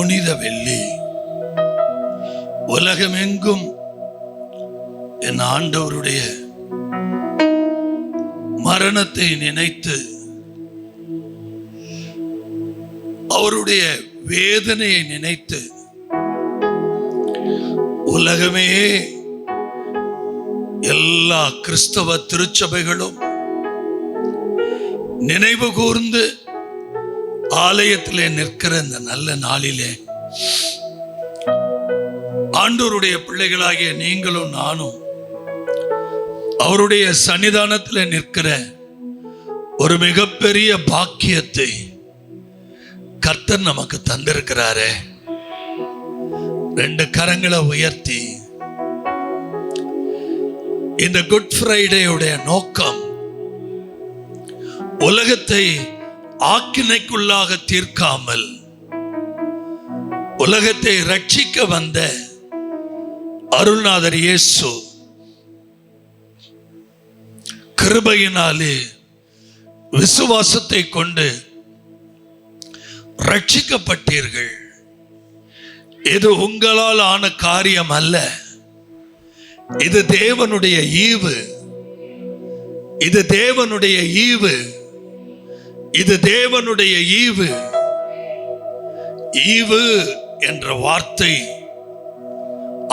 புனித வெள்ளி. உலகமெங்கும் என் ஆண்டவருடைய மரணத்தை நினைத்து அவருடைய வேதனையை நினைத்து உலகமே, எல்லா கிறிஸ்தவ திருச்சபைகளும் நினைவு கூர்ந்து ஆலயத்திலே நிற்கிற இந்த நல்ல நாளிலே ஆண்டவருடைய பிள்ளைகளாகிய நீங்களும் நானும் அவருடைய சன்னிதானத்தில் நிற்கிற ஒரு மிகப்பெரிய பாக்கியத்தை கர்த்தர் நமக்கு தந்திருக்கிறாரே. 2 கரங்களை உயர்த்தி இந்த குட் ஃப்ரைடேயுடைய நோக்கம் உலகத்தை ஆக்கினைக்குள்ளாக தீர்க்காமல் உலகத்தை ரட்சிக்க வந்த அருள்நாதர் இயேசு கிருபையினாலே விசுவாசத்தை கொண்டு ரட்சிக்கப்பட்டீர்கள். இது உங்களால் ஆன காரியம் அல்ல, இது தேவனுடைய ஈவு, இது தேவனுடைய ஈவு, இது தேவனுடைய ஈவு. ஈவு என்ற வார்த்தை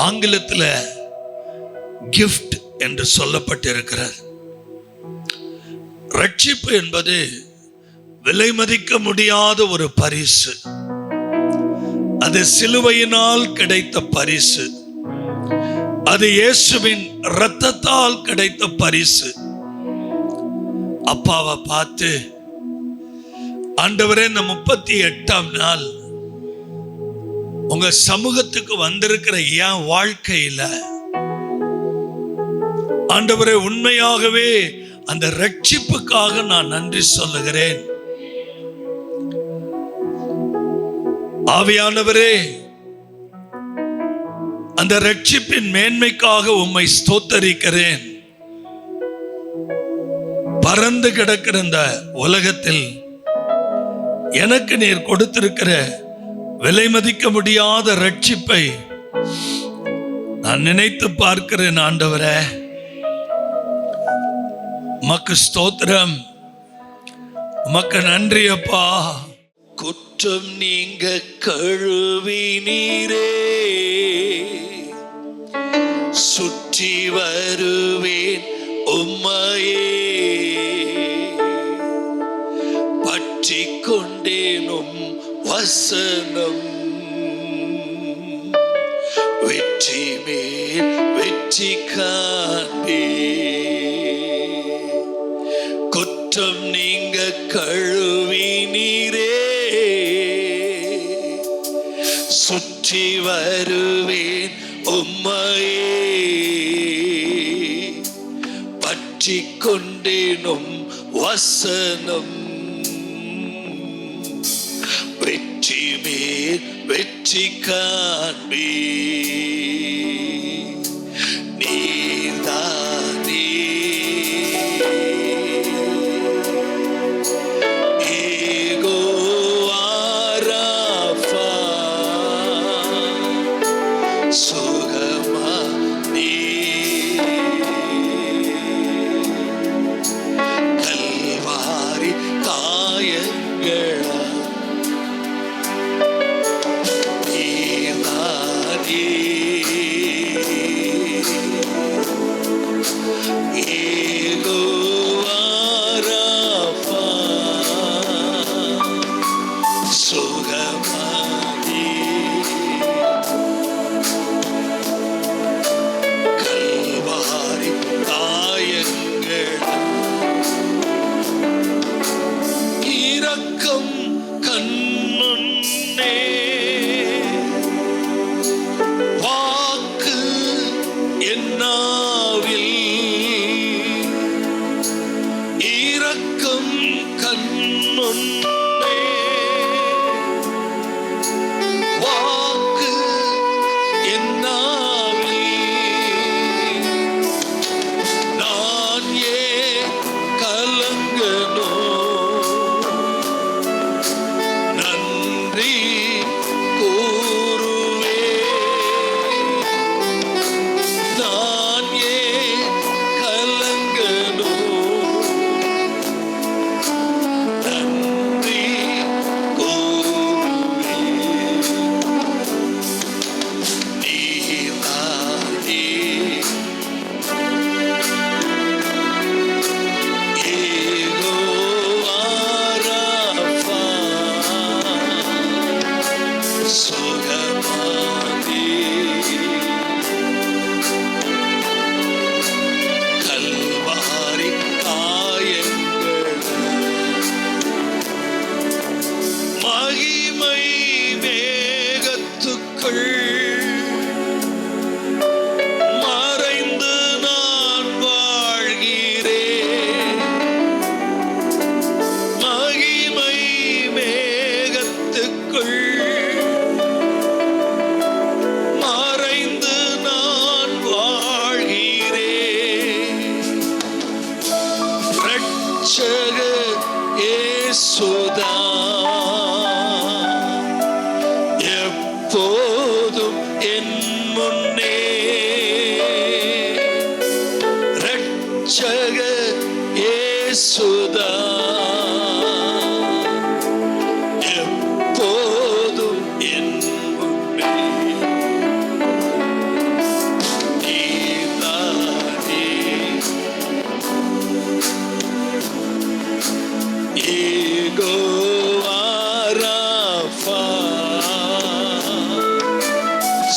ஆங்கிலத்தில் கிஃப்ட் என்று சொல்லப்பட்டிருக்கிறது. ரட்சிப்பு என்பது விலை மதிக்க முடியாத ஒரு பரிசு. அது சிலுவையினால் கிடைத்த பரிசு, அது இயேசுவின் இரத்தத்தால் கிடைத்த பரிசு. அப்பாவை பார்த்து, ஆண்டவரே, இந்த 38ஆம் நாள் உங்க சமூகத்துக்கு வந்திருக்கிற என் வாழ்க்கையில ஆண்டவரே, உண்மையாகவே அந்த ரட்சிப்புக்காக நான் நன்றி சொல்லுகிறேன். ஆவியானவரே, அந்த ரட்சிப்பின் மேன்மைக்காக உம்மை ஸ்தோத்தரிக்கிறேன். பறந்து கிடக்கிற இந்த உலகத்தில் எனக்கு நீர் கொடுத்திருக்கிற விலை மதிக்க முடியாத ரட்சிப்பை நான் நினைத்து பார்க்கிறேன். ஆண்டவரே, உமக்கு ஸ்தோத்திரம், உமக்கு நன்றி அப்பா. குற்றம் நீங்க கழுவினீரே, சுற்றி வருவேன் உம்மையே, பற்றி கொண்டேனும் வசனம், வெற்றி மேல் வெற்றி காண்பே. குற்றம் நீங்க கழுவினீரே, சுற்றி வருவேன் உம்மையே, பற்றி கொண்டேனும் வசனம், வெற்றி மேல் வெற்றி காண்பே. நீர்தானே எப்போதும் என் முன்னே இரட்சகர் இயேசுதான் எப்போதும் என் முன்னே நீதானே யெகோவா ராஃபா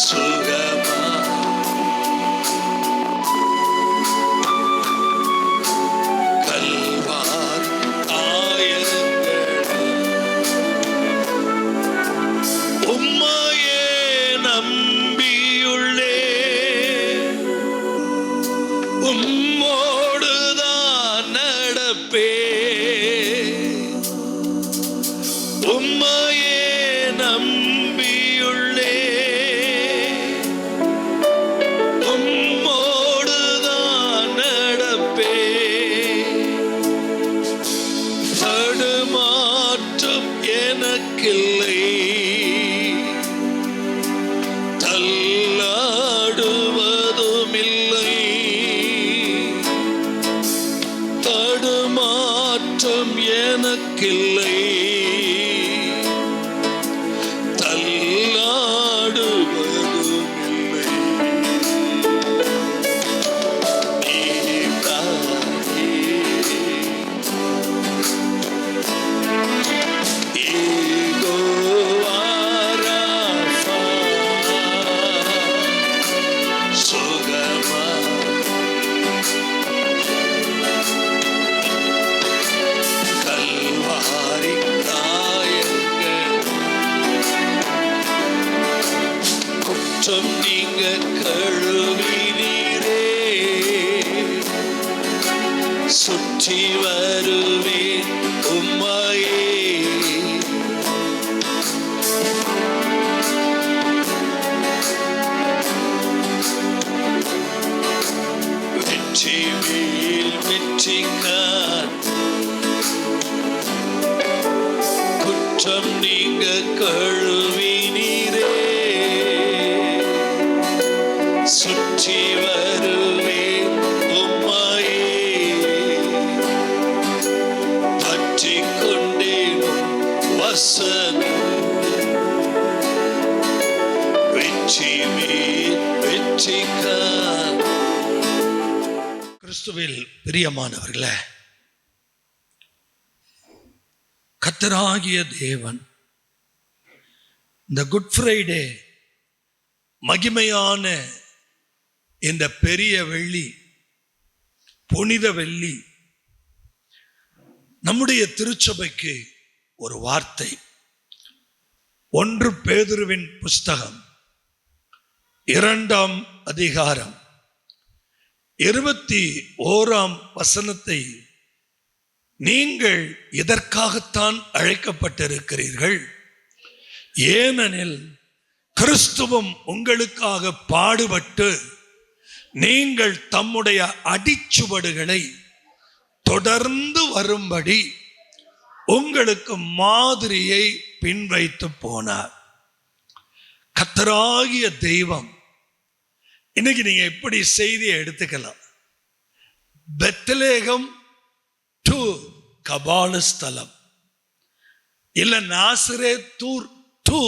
சுகமா கல்வார் ஆயங்கள் உம்மையே நம்பியுள்ளே உம்மோடுதான் நடப்பே உம்மையே நம்பியுள்ளே உம்மோடுதான் நடப்பே தடுமாற்றம் எனக்கில்லை தள்ளாடுவதுமில்லை தடுமாற்றம் எனக்கில்லை தள்ளாடுவதுமில்லை நீதானே யெகோவா ராஃபா சுகமா கல்வாரி காயங்கள் குற்றம் நீங்க கழுவினீரே சுற்றி வருவேன் உம்மையே வெற்றி மேல் வெற்றி காண் குற்றம் நீங்க கழுவினீரே சுற்றி வருவேன் உம்மையே பற்றிக் கொண்டேன் வசனம் வெற்றி மேல் வெற்றி காண். கிறிஸ்துவில் பிரியமானவர்களே, கர்த்தராகிய தேவன் இந்த குட் ஃப்ரைடே மகிமையான இந்த பெரிய வெள்ளி புனித வெள்ளி நம்முடைய திருச்சபைக்கு ஒரு வார்த்தை. 1 பேதுருவின் புஸ்தகம் 2ஆம் அதிகாரம் 21ஆம் வசனத்தை நீங்கள் இதற்காகத்தான் அழைக்கப்பட்டிருக்கிறீர்கள், ஏனெனில் கிறிஸ்துவும் உங்களுக்காக பாடுபட்டு நீங்கள் தம்முடைய அடிச்சுவடுகளை தொடர்ந்து வரும்படி உங்களுக்கு மாதிரியை பின்வைத்து போனார். கர்த்தராகிய தெய்வம், இன்னைக்கு நீங்க எப்படி செய்தியை எடுத்துக்கலாம், பெத்லகேம் டு கபாலஸ்தலம், இல்ல நாசரேத்தூர் டு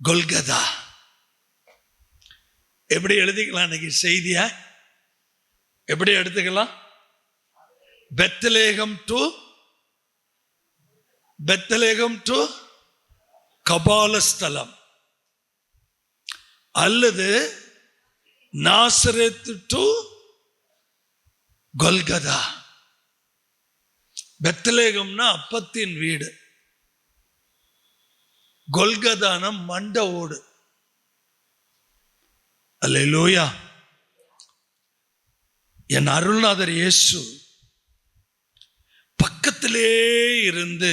கொல்கதா, எப்படி எழுதிக்கலாம்? இன்னைக்கு செய்தியா எப்படி எடுத்துக்கலாம்? பெத்லகேம் டு கபாலஸ்தலம், அல்லது நாசரேத் டு கொல்கதா. பெத்லகேம்னா அப்பத்தின் வீடு, கொல்கதான மண்ட ஓடு. அல்லேலூயா. என் அருள்நாதர் இயேசு பக்கத்திலே இருந்து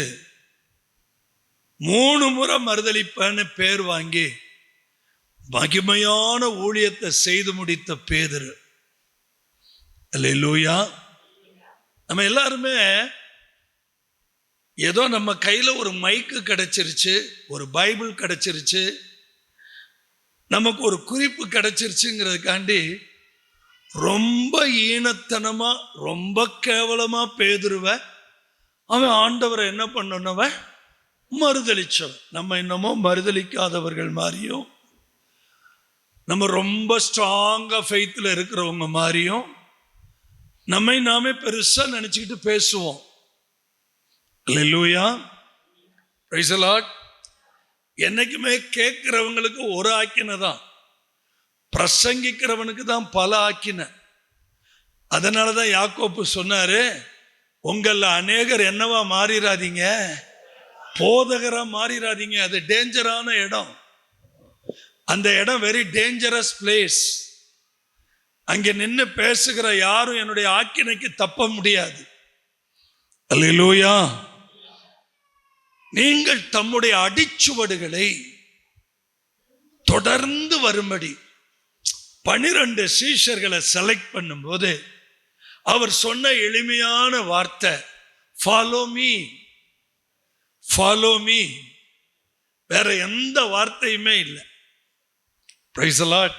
3 முறை மறுதலிப்பேன்னு பேர் வாங்கி மகிமையான ஊழியத்தை செய்து முடித்த பேதுரு. அல்லேலூயா. நம்ம எல்லாருமே ஏதோ நம்ம கையில ஒரு மைக்கு கிடைச்சிருச்சு, ஒரு பைபிள் கிடைச்சிருச்சு, நமக்கு ஒரு குறிப்பு கிடைச்சிருச்சுங்கிறதுக்காண்டி ரொம்ப ஈனத்தனமா ரொம்ப கேவலமா பேதுருவ அவன் ஆண்டவரை என்ன பண்ணவன் மறுதளிச்சவன். நம்ம இன்னமும் மறுதளிக்காதவர்கள் மாதிரியும் நம்ம ரொம்ப ஸ்ட்ராங்கா ஃபெய்த்ல இருக்கிறவங்க மாதிரியும் நம்மை நாமே பெருசா நினைச்சுக்கிட்டு பேசுவோம். அல்லேலூயா, பிரைஸ் தி லார்ட். என்னைக்குமே கேட்கிறவங்களுக்கு ஒரு ஆக்கினை தான், பிரசங்கிக்கிறவனுக்கு தான் பல ஆக்கினை. அதனாலதான் யாக்கோப்பு சொன்னாரு, உங்கள அநேகர் என்னவா மாறிடாதீங்க, போதகரா மாறிடாதீங்க. அது டேஞ்சரான இடம். அந்த இடம் வெரி டேஞ்சரஸ் பிளேஸ். அங்க நின்று பேசுகிற யாரும் என்னுடைய ஆக்கினைக்கு தப்ப முடியாது. அல்லேலூயா. நீங்கள் தம்முடைய அடிச்சுவடுகளை தொடர்ந்து வரும்படி 12 சீஷர்களை செலக்ட் பண்ணும்போது அவர் சொன்ன எளிமையான வார்த்தை ஃபாலோ மீ, ஃபாலோ மீ. வேற எந்த வார்த்தையுமே இல்லை. Praise the Lord.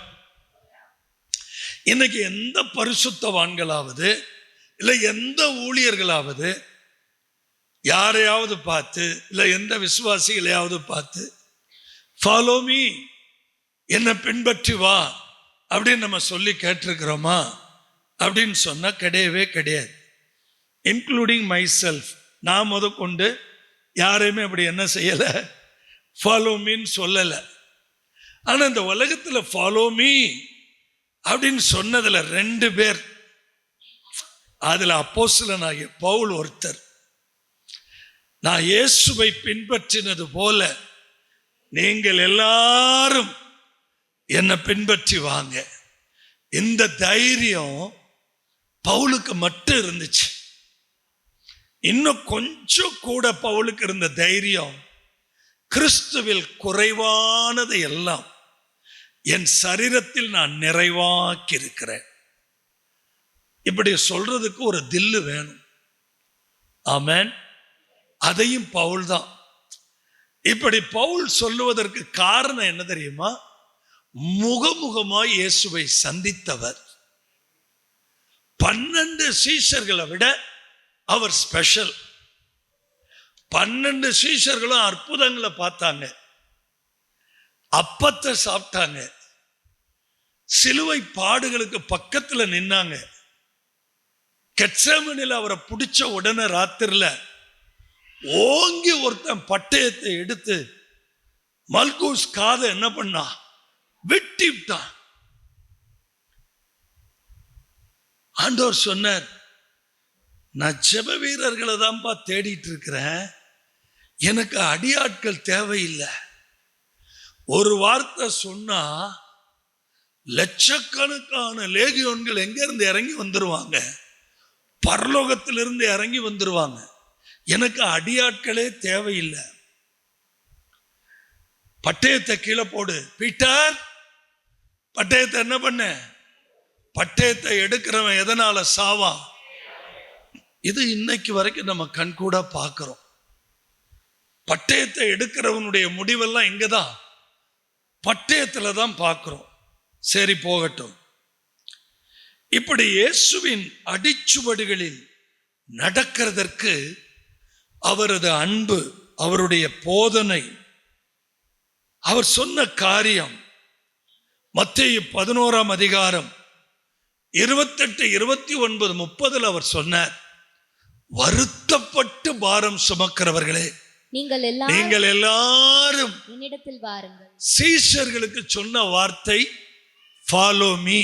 இன்னைக்கு எந்த பரிசுத்தவான்களாவது இல்லை எந்த ஊழியர்களாவது யாரையாவது பார்த்து இல்லை எந்த விசுவாசிகளையாவது பார்த்து ஃபாலோ மீ, என்னை பின்பற்றி வா அப்படின்னு நம்ம சொல்லி கேட்டிருக்கிறோமா அப்படின்னு சொன்னா கிடையவே கிடையாது. இன்க்ளூடிங் மை செல்ஃப், நான் முதற்கொண்டு யாரையுமே அப்படி என்ன செய்யலை, ஃபாலோ மீன்னு சொல்லலை. ஆனால் இந்த உலகத்தில் ஃபாலோ மீ அப்படின்னு சொன்னதுல 2 பேர், அதுல அப்போஸ்தலனாகிய பவுல் ஒருத்தர். நான் இயேசுவை பின்பற்றினது போல நீங்கள் எல்லாரும் என்னை பின்பற்றி வாங்க. இந்த தைரியம் பவுலுக்கு மட்டும் இருந்துச்சு. இன்னும் கொஞ்சம் கூட பவுலுக்கு இருந்த தைரியம், கிறிஸ்துவில் குறைவானதை எல்லாம் என் சரீரத்தில் நான் நிறைவாக்கி இருக்கிறேன். இப்படி சொல்றதுக்கு ஒரு தில்லு வேணும். ஆமென். அதையும் பவுல் தான். இப்படி பவுல் சொல்லுவதற்கு காரணம் என்ன தெரியுமா? முகமுகமாய் இயேசுவை சந்தித்தவர். 12 சீஷர்களை விட அவர் ஸ்பெஷல். 12 சீஷர்களும் அற்புதங்களை பார்த்தாங்க, அப்பத்தை சாப்பிட்டாங்க, சிலுவை பாடுகளுக்கு பக்கத்துல நின்னாங்க. கெத்செமனில் அவரை பிடிச்ச உடனே ராத்திரில ஓங்கி ஒருத்தன் பட்டயத்தை எடுத்து மல்கூஸ் காதை என்ன பண்ணா, வெட்டி விட்டான். ஆண்டவர் சொன்னார், நான் ஜெப வீரர்களை தான்ப்பா தேடிட்டு இருக்கிறேன், எனக்கு அடியாட்கள் தேவையில்லை. ஒரு வார்த்தை சொன்னா லட்சக்கணக்கான லேகியோன்கள் எங்க இருந்து இறங்கி வந்துருவாங்க, பரலோகத்திலிருந்து இறங்கி வந்துருவாங்க. எனக்கு அடியாட்களே தேவையில்லை. பட்டயத்தை கீழே போடு பீட்டர். பட்டயத்தை என்ன பண்ண? பட்டயத்தை எடுக்கிறவன் எதனால சாவா? இது இன்னைக்கு வரைக்கும் நம்ம கண்கூட பார்க்கிறோம். பட்டயத்தை எடுக்கிறவனுடைய முடிவெல்லாம் இங்கதான், பட்டயத்துல தான் பார்க்கிறோம். சரி, போகட்டும். இப்படி இயேசுவின் அடிச்சுவடுகளில் நடக்கிறதற்கு அவரது அன்பு, அவருடைய போதனை, அவர் சொன்ன காரியம் மத்தேயு 11ஆம் அதிகாரம் 28, 29, 30 அவர் சொன்னார், வருத்தப்பட்டு பாரம் சுமக்கிறவர்களே நீங்கள் எல்லாரும் என்னிடத்தில் வாருங்கள். சீஷர்களுக்கு சொன்ன வார்த்தை ஃபாலோ மீ.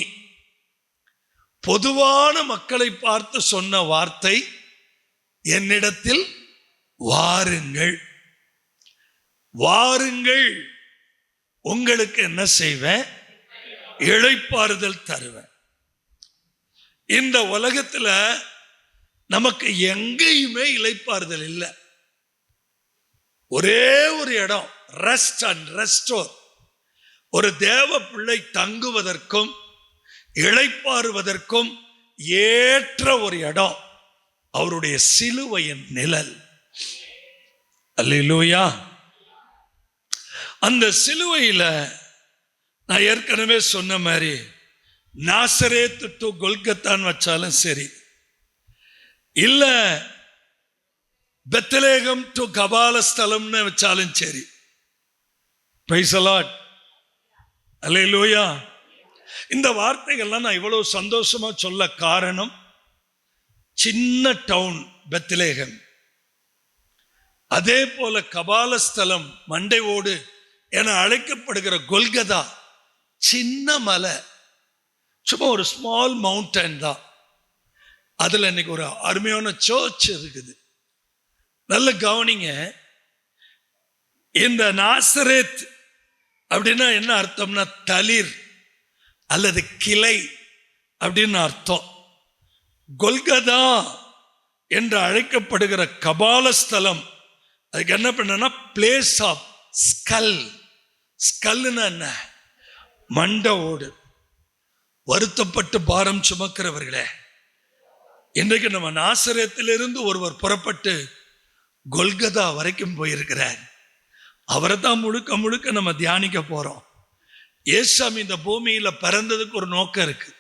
பொதுவான மக்களை பார்த்து சொன்ன வார்த்தை என்னிடத்தில் வாருங்கள். வாருங்கள், உங்களுக்கு என்ன செய்வேன்? இளைப்பாறுதல் தருவேன். இந்த உலகத்துல நமக்கு எங்கேயுமே இளைப்பாறுதல் இல்லை. ஒரே ஒரு இடம், ரெஸ்ட் அண்ட் ரெஸ்டோர். ஒரு தேவ பிள்ளை தங்குவதற்கும் இளைப்பாறுவதற்கும் ஏற்ற ஒரு இடம் அவருடைய சிலுவையின் நிழல். அல்லேலூயா. அந்த சிலுவையில நான் ஏற்கனவே சொன்ன மாதிரி நாசரேத்து டு கொல்கத்தான் வச்சாலும் சரி, இல்ல பெத்லகேம் டு கபாலஸ்தலம்னு வச்சாலும் சரி. பிரைஸ் தி லார்ட், அல்லேலூயா. இந்த வார்த்தைகள்லாம் நான் இவ்வளவு சந்தோஷமா சொல்ல காரணம், சின்ன டவுன் பெத்லகேம், அதே போல கபாலஸ்தலம் மண்டை ஓடு என அழைக்கப்படுகிற கொல்கதா சின்ன மலை, சும்மா ஒரு ஸ்மால் மவுண்டன் தான். அதுல இன்னைக்கு ஒரு அருமையான சர்ச் இருக்குது. நல்ல கவனிங்க. இந்த நாசரேத் அப்படின்னா என்ன அர்த்தம்னா தளிர் அல்லது கிளை அப்படின்னு அர்த்தம். கொல்கதா என்று அழைக்கப்படுகிற கபாலஸ்தலம், அதுக்கு என்ன பண்ணா பிளேஸ் ஆஃப் ஸ்கல். ஸ்கல்னா என்ன? மண்டை ஓடு. வருத்தப்பட்டு பாரம் சுமக்கிறவர்களே, இன்றைக்கு நம்ம நாசரேத்திலிருந்து ஒருவர் புறப்பட்டு கொல்கதா வரைக்கும் போயிருக்கிறார். அவரை தான் முழுக்க முழுக்க நம்ம தியானிக்க போறோம். இயேசுசாமி இந்த பூமியில பிறந்ததுக்கு ஒரு நோக்கம் இருக்கு,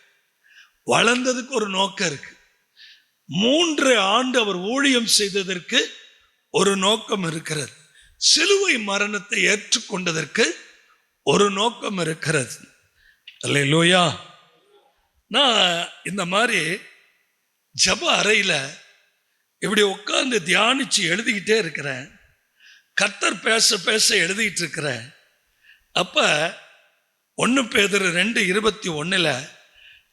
வளர்ந்ததுக்கு ஒரு நோக்கம் இருக்கு. 3 ஆண்டு அவர் ஊழியம் செய்ததற்கு ஒரு நோக்கம் இருக்கிறது. சிலுவை மரணத்தை ஏற்றுக்கொண்டதற்கு ஒரு நோக்கம் இருக்கிறது. அல்லேலூயா. நான் இந்த மாதிரி ஜப அறையில இப்படி உட்கார்ந்து தியானிச்சு எழுதிக்கிட்டே இருக்கிறேன். கர்த்தர் பேச பேச எழுதிட்டு இருக்கிறேன். அப்ப 1 பேதுரு 2:21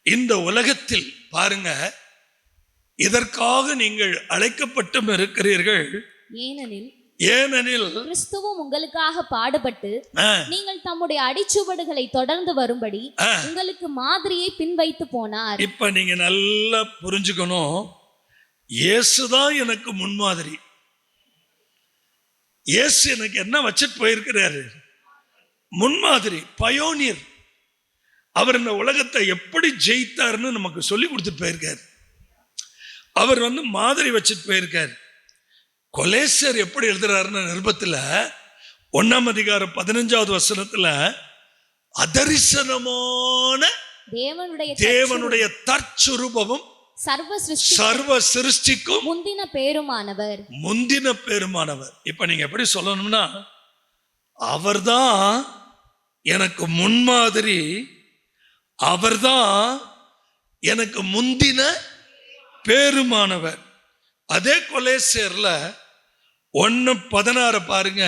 இந்த உலகத்தில் பாருங்க, இதற்காக நீங்கள் அழைக்கப்பட்டும் இருக்கிறீர்கள், ஏனெனில் கிறிஸ்துவும் உங்களுக்காக பாடுபட்டு நீங்கள் தம்முடைய அடிச்சுவடுகளை தொடர்ந்து வரும்படி உங்களுக்கு மாதிரியை பின்வைத்து போனார். இப்ப நீங்க நல்லா புரிஞ்சுக்கணும், இயேசுதான் எனக்கு முன்மாதிரி. இயேசு எனக்கு என்ன வச்சுட்டு போயிருக்கிறாரு? முன்மாதிரி, பயோனியர். அவர் இந்த உலகத்தை எப்படி ஜெயித்தார்னு நமக்கு சொல்லி கொடுத்துட்டு போயிருக்காரு. அவர் மாதிரி வச்சுட்டு போயிருக்காரு. கொலேசியர் எப்படி எழுதுறாருன்னு நிருபத்தில் 1ஆம் அதிகாரம் 15வது வசனத்துல, அதரிசனமான தேவனுடைய தற்சுரூபமும் சர்வ சிருஷ்டிக்கும் முந்தின பேருமானவர். இப்ப நீங்க எப்படி சொல்லணும்னா, அவர்தான் எனக்கு முன்மாதிரி, அவர்தான் எனக்கு முந்தின பேருமானவர். அதே கொலேசியர்ல 1:16 பாருங்க,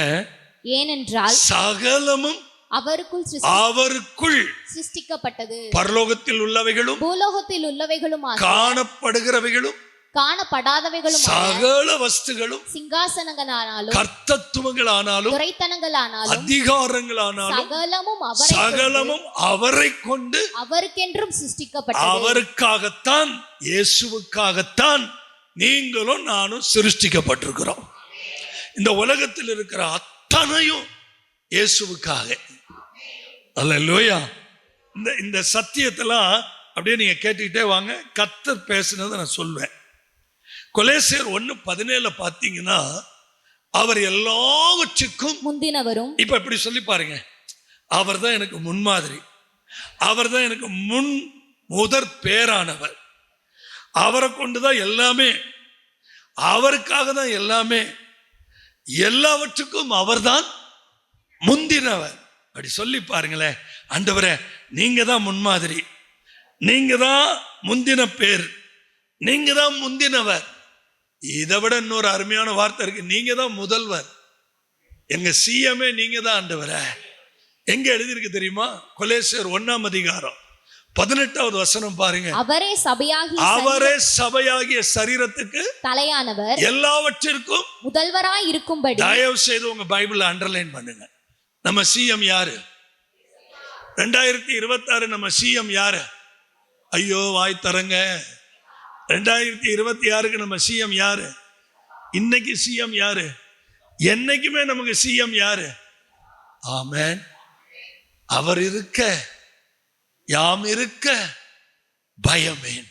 ஏனென்றால் சகலமும் அவருக்குள் சிருஷ்டிக்கப்பட்டது, பரலோகத்தில் உள்ளவைகளும் பூலோகத்தில் உள்ளவைகளும் காணப்படுகிறவைகளும் காணப்படாதவைகளும் சகல வஸ்துகளும் சிங்காசனங்களானாலும் கர்த்தத்துவங்களானாலும் துரைத்தனங்களானாலும் அதிகாரங்களானாலும் சகலமும் அவரை கொண்டு அவருக்கென்றும் சிருஷ்டிக்கப்பட்டது. அவருக்காகத்தான், இயேசுவுக்காகத்தான் நீங்களும் நானும் சிருஷ்டிக்கப்பட்டிருக்கிறோம். இந்த உலகத்தில் இருக்கிற அத்தனையும் இயேசுவுக்காக. அல்லேலூயா. இந்த சத்தியத்தெல்லாம் அப்படியே நீங்க கேட்டுக்கிட்டே வாங்க. கர்த்தர் பேசினதை நான் சொல்வேன். கொலேசியர் 1:17 பார்த்தீங்கன்னா, அவர் எல்லாவற்றுக்கும் முந்தினவரும். இப்ப இப்படி சொல்லி பாருங்க, அவர் தான் எனக்கு முன்மாதிரி, அவர் தான் எனக்கு முதற் பேரானவர், அவரை கொண்டுதான் எல்லாமே, அவருக்காக தான் எல்லாமே, எல்லாவற்றுக்கும் அவர்தான் முந்தினவர். அப்படி சொல்லி பாருங்களேன். ஆண்டவரே, நீங்க தான் முன்மாதிரி, நீங்க தான் முந்தின பேர், நீங்க தான் முந்தினவர். இதை விட இன்னொரு அருமையான வார்த்தை இருக்கு, நீங்க தான் முதல்வர். எங்க சிஎம்ஏ நீங்க தான் ஆண்டவரே. எங்க எழுதியிருக்கு தெரியுமா? கொலேசியர் 1ஆம் அதிகாரம் 18வது வசனம் பாருங்க. அவரே சபையாகிய சரீரத்துக்கு தலையானவர், எல்லாவற்றிற்கும் முதல்வராய் இருக்கும்படி. தயவு செய்து உங்க பைபிள் அண்டர்லைன் பண்ணுங்க. நம்ம சிஎம் யாரு? 2026 நம்ம சிஎம் யாரு? ஐயோ வாய் தரங்க. 2026க்கு நம்ம சிஎம் யாரு? இன்னைக்கு சிஎம் யாரு? என்னைக்குமே நமக்கு சிஎம் யாரு? ஆமென். அவர் இருக்க யாம் இருக்க பயமேன்.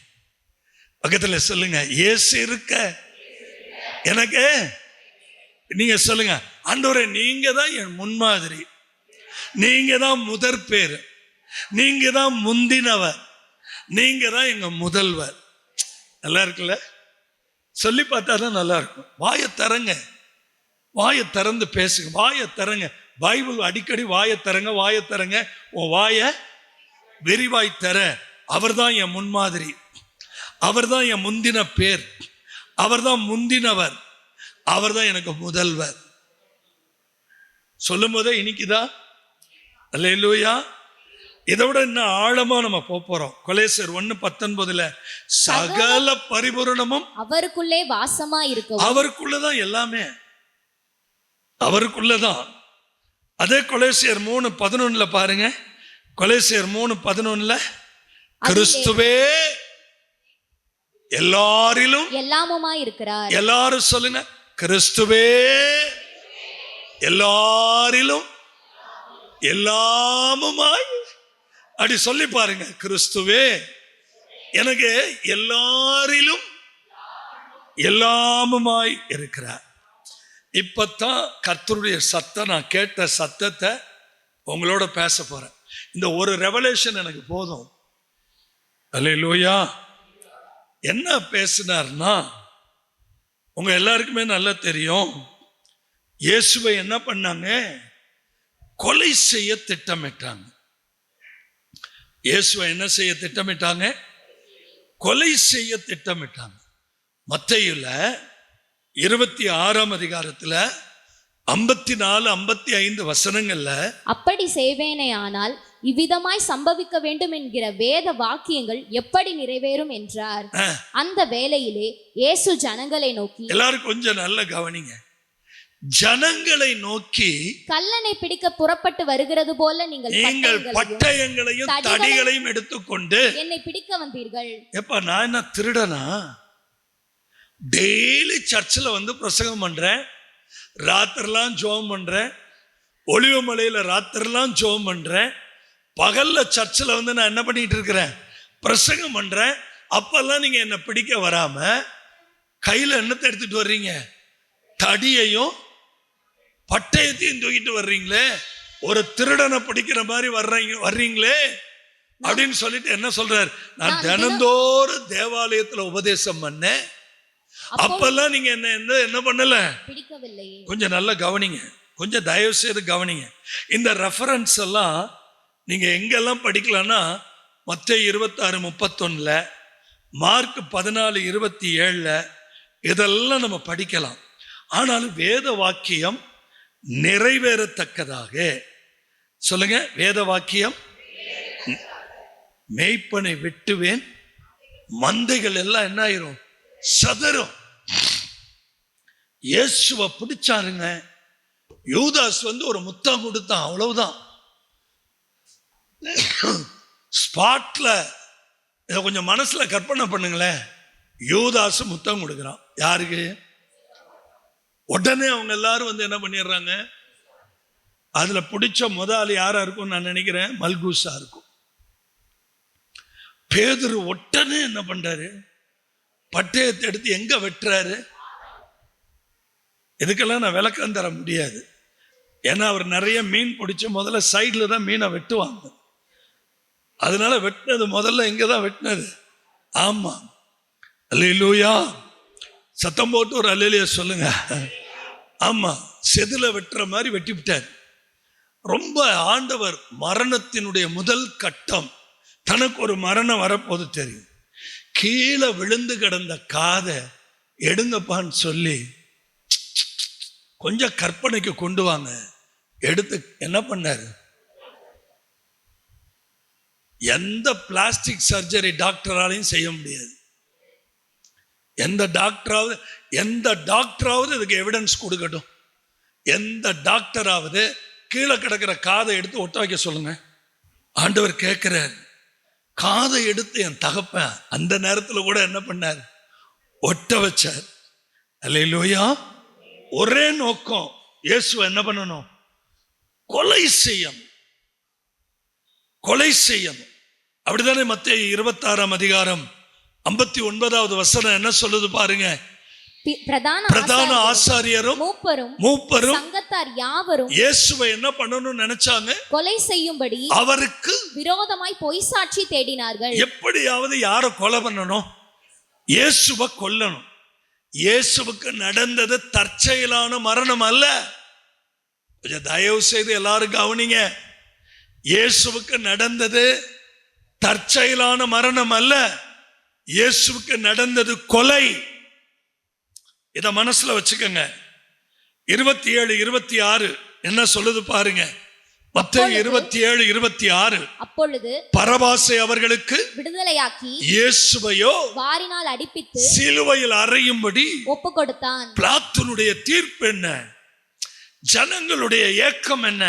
பக்கத்துல சொல்லுங்க, இயேசு இருக்க எனக்கு. நீங்க சொல்லுங்க, ஆண்டவரே நீங்க தான் என் முன்மாதிரி, நீங்க தான் முதற் பேர், நீங்க தான் முந்தினவர், நீங்க தான் எங்க முதல்வர். நல்லா இருக்குல்ல? சொல்லி பார்த்தா தான் நல்லா இருக்கும். வாயை தரங்க, வாயை திறந்து பேசுங்க, வாயை தரங்க. பைபிள் அடிக்கடி வாயை தரங்க, வாயை தரங்க, உன் வாயை விரிவாய் தர. அவர் தான் என் முன்மாதிரி, அவர் தான் என் முந்தின பேர், அவர் தான் முந்தினவர், அவர் தான் எனக்கு முதல்வர். சொல்லும் போதே இன்னைக்குதான். அல்லேலூயா. இதை விட இன்னும் ஆழமா நம்ம போறோம். கொலேசியர் 1:19 சகல பரிபூரணமும் அவருக்குள்ளே வாசமா இருக்கும். அவருக்குள்ளதான் எல்லாமே, அவருக்குள்ளதான். அதே கொலேசியர் 3:11 பாருங்க. கொலேசியர் 3:11 கிறிஸ்துவே எல்லாரிலும் எல்லாமுமாய் இருக்கிறார். எல்லாரும் சொல்லுங்க, கிறிஸ்துவே எல்லாரிலும் எல்லாமுமாய். அப்படி சொல்லி பாருங்க, கிறிஸ்துவே எனக்கு எல்லாரிலும் எல்லாமுமாய் இருக்கிறார். இப்பத்தான் கர்த்தருடைய சத்தம், நான் கேட்ட சத்தத்தை உங்களோட பேச போறேன். இந்த ஒரு ரெவலேஷன் எனக்கு போதும். அல்லேலூயா. என்ன பேசினார்னா, உங்க எல்லாருக்குமே நல்லா தெரியும், இயேசுவை என்ன பண்ணாங்க? கொலை செய்ய திட்டமிட்டாங்க. இயேசுவை என்ன செய்ய திட்டமிட்டாங்க? கொலை செய்ய திட்டமிட்டாங்க. மத்தேயுல 26ஆம் அதிகாரத்துல 54-55 வசனங்கள்ல, அப்படி செய்வேனே ஆனால் இவ்விதமாய் சம்பவிக்க வேண்டும் என்கிற வேத வாக்கியங்கள் எப்படி நிறைவேறும் என்றார். அந்த வேளையிலே இயேசு ஜனங்களை நோக்கி, எல்லாரும் கொஞ்சம் நல்ல கவனிங்க, ஜனங்களை நோக்கி, கல்லனை பிடிக்க புறப்பட்டு வருகிறது போல நீங்கள் பட்டயங்களையும் தடிகளையும் எடுத்துக்கொண்டு என்னை பிடிக்க வந்தீர்கள். எப்ப நான் என்ன திருடனா? டெய்லி சர்ச்சில் வந்து பிரசங்கம் பண்றேன், ராத்திரெல்லாம் ஜெபம் பண்றேன், ஒலிவ மலையில ராத்திரெல்லாம் ஜெபம் பண்றேன், பகல்ல சர்ச்சில் வந்து நான் என்ன பண்ணிட்டு இருக்கிறேன்? பிரசங்கம் பண்றேன். அப்பெல்லாம் நீங்க என்ன பிடிக்க வராம கையில என்னத்தை எடுத்துட்டு வர்றீங்க? தடியையும் பட்டயத்தையும் தூக்கிட்டு வர்றீங்களே, ஒரு திருடனை பிடிக்கிற மாதிரி வர்றீங்களே அப்படின்னு சொல்லிட்டு என்ன சொல்றாரு? நான் தினந்தோறும் தேவாலயத்துல உபதேசம் பண்ணேன், அப்பெல்லாம் நீங்க என்ன பண்ணல? பிடிக்கவில்லை. கொஞ்சம் நல்லா கவனிங்க, கொஞ்சம் தயவு செய்து கவனிங்க. இந்த ரெஃபரன்ஸ் எல்லாம் நீங்க எங்கெல்லாம் படிக்கலாம்னா, மத்தேயு 26:31, மார்க் 14:27 இதெல்லாம் நம்ம படிக்கலாம். ஆனாலும் வேத வாக்கியம் நிறைவேறத்தக்கதாக சொல்லுங்க. வேத வாக்கியம், மேய்ப்பனை வெட்டுவேன், மந்தைகள் எல்லாம் என்ன ஆயிரும்? சதரும். இயேசுவை பிடிச்சாருங்க. யூதாஸ் வந்து ஒரு முத்தம் கொடுத்தான், அவ்வளவுதான். ஸ்பாட்ல இதை கொஞ்சம் மனசுல கற்பனை பண்ணுங்களேன். யூதாஸ் முத்தம் கொடுக்கிறான் யாருக்கு? உடனே அவங்க எல்லாரும் வந்து என்ன பண்ணிடுறாங்க? அதுல பிடிச்ச முதல் யாரா இருக்கும் நான் நினைக்கிறேன்? மல்கூசா இருக்கும். பேதுரு உடனே என்ன பண்றாரு? பட்டயத்தை எடுத்து எங்க வெட்டுறாரு? இதுக்கெல்லாம் நான் விளக்கம் தர முடியாது. ஏன்னா அவர் நிறைய மீன் பிடிச்ச முதல்ல சைட்ல தான் மீனை வெட்டுவாங்க. அதனால வெட்டினது முதல்ல எங்க தான் வெட்டினது? ஆமா. அல்லேலூயா. சத்தம் போட்டு ஒரு அல்லேலூயா சொல்லுங்க. ஆமா, செதுல வெட்டுற மாதிரி வெட்டி விட்டார். ரொம்ப ஆண்டவர் மரணத்தினுடைய முதல் கட்டம், தனக்கு ஒரு மரணம் வரப்போது தெரியும். கீழே விழுந்து கிடந்த காதை எடுங்கப்பான்னு சொல்லி கொஞ்சம் கற்பனைக்கு கொண்டு வாங்க. எடுத்து என்ன பண்ணாரு? எந்த பிளாஸ்டிக் சர்ஜரி டாக்டராலையும் செய்ய முடியாது. எந்த டாக்டராவது இதுக்கு எவிடன்ஸ் கொடுக்கட்டும். எந்த டாக்டராவது கீழே கிடக்கிற காதை எடுத்து ஒட்ட வைக்க சொல்லுங்க. ஆண்டவர் கேட்கிறார். காதை எடுத்து என் தகப்பன் அந்த நேரத்தில் கூட என்ன பண்ணார்? ஒட்ட வச்சார். அல்லேலூயா. ஒரே நோக்கம், இயேசுவை என்ன பண்ணணும்? கொலை செய்யணும். கொலை செய்யணும். அப்படித்தானே மத்தேயு 26ஆம் அதிகாரம் 59வது வசனம் என்ன சொல்லுது பாருங்க. பிரதான ஆசாரியரும் மூப்பரும் சங்கத்தார் யாவரும் இயேசுவை என்ன பண்ணணும்னு நினைச்சாங்க? கொலை செய்யும்படி அவருக்கு விரோதமாய் பொய் சாட்சி தேடினார்கள். எப்படியாவது யாரை கொலை பண்ணணும்? இயேசுவை கொல்லணும். இயேசுவுக்கு நடந்தது தற்செயலான மரணம் அல்ல. கொஞ்சம் தயவு செய்து எல்லாரும் கவனிங்க. இயேசுவுக்கு நடந்தது தற்செயலான மரணம் அல்ல. இயேசுவுக்கு நடந்தது கொலை. இத மனசுல வச்சுக்கோங்க. 27, 26 என்ன சொல்லுது பாருங்க. மத்தேயு 27, 26. அப்பொழுது பரபாசை அவர்களுக்கு விடுதலையாக்கி இயேசுவையோ வாரினால் அடிப்பித்து சிலுவையில் அறையும்படி ஒப்பு கொடுத்தான். பிலாத்துனுடைய தீர்ப்பு என்ன? ஜனங்களுடைய ஏக்கம் என்ன?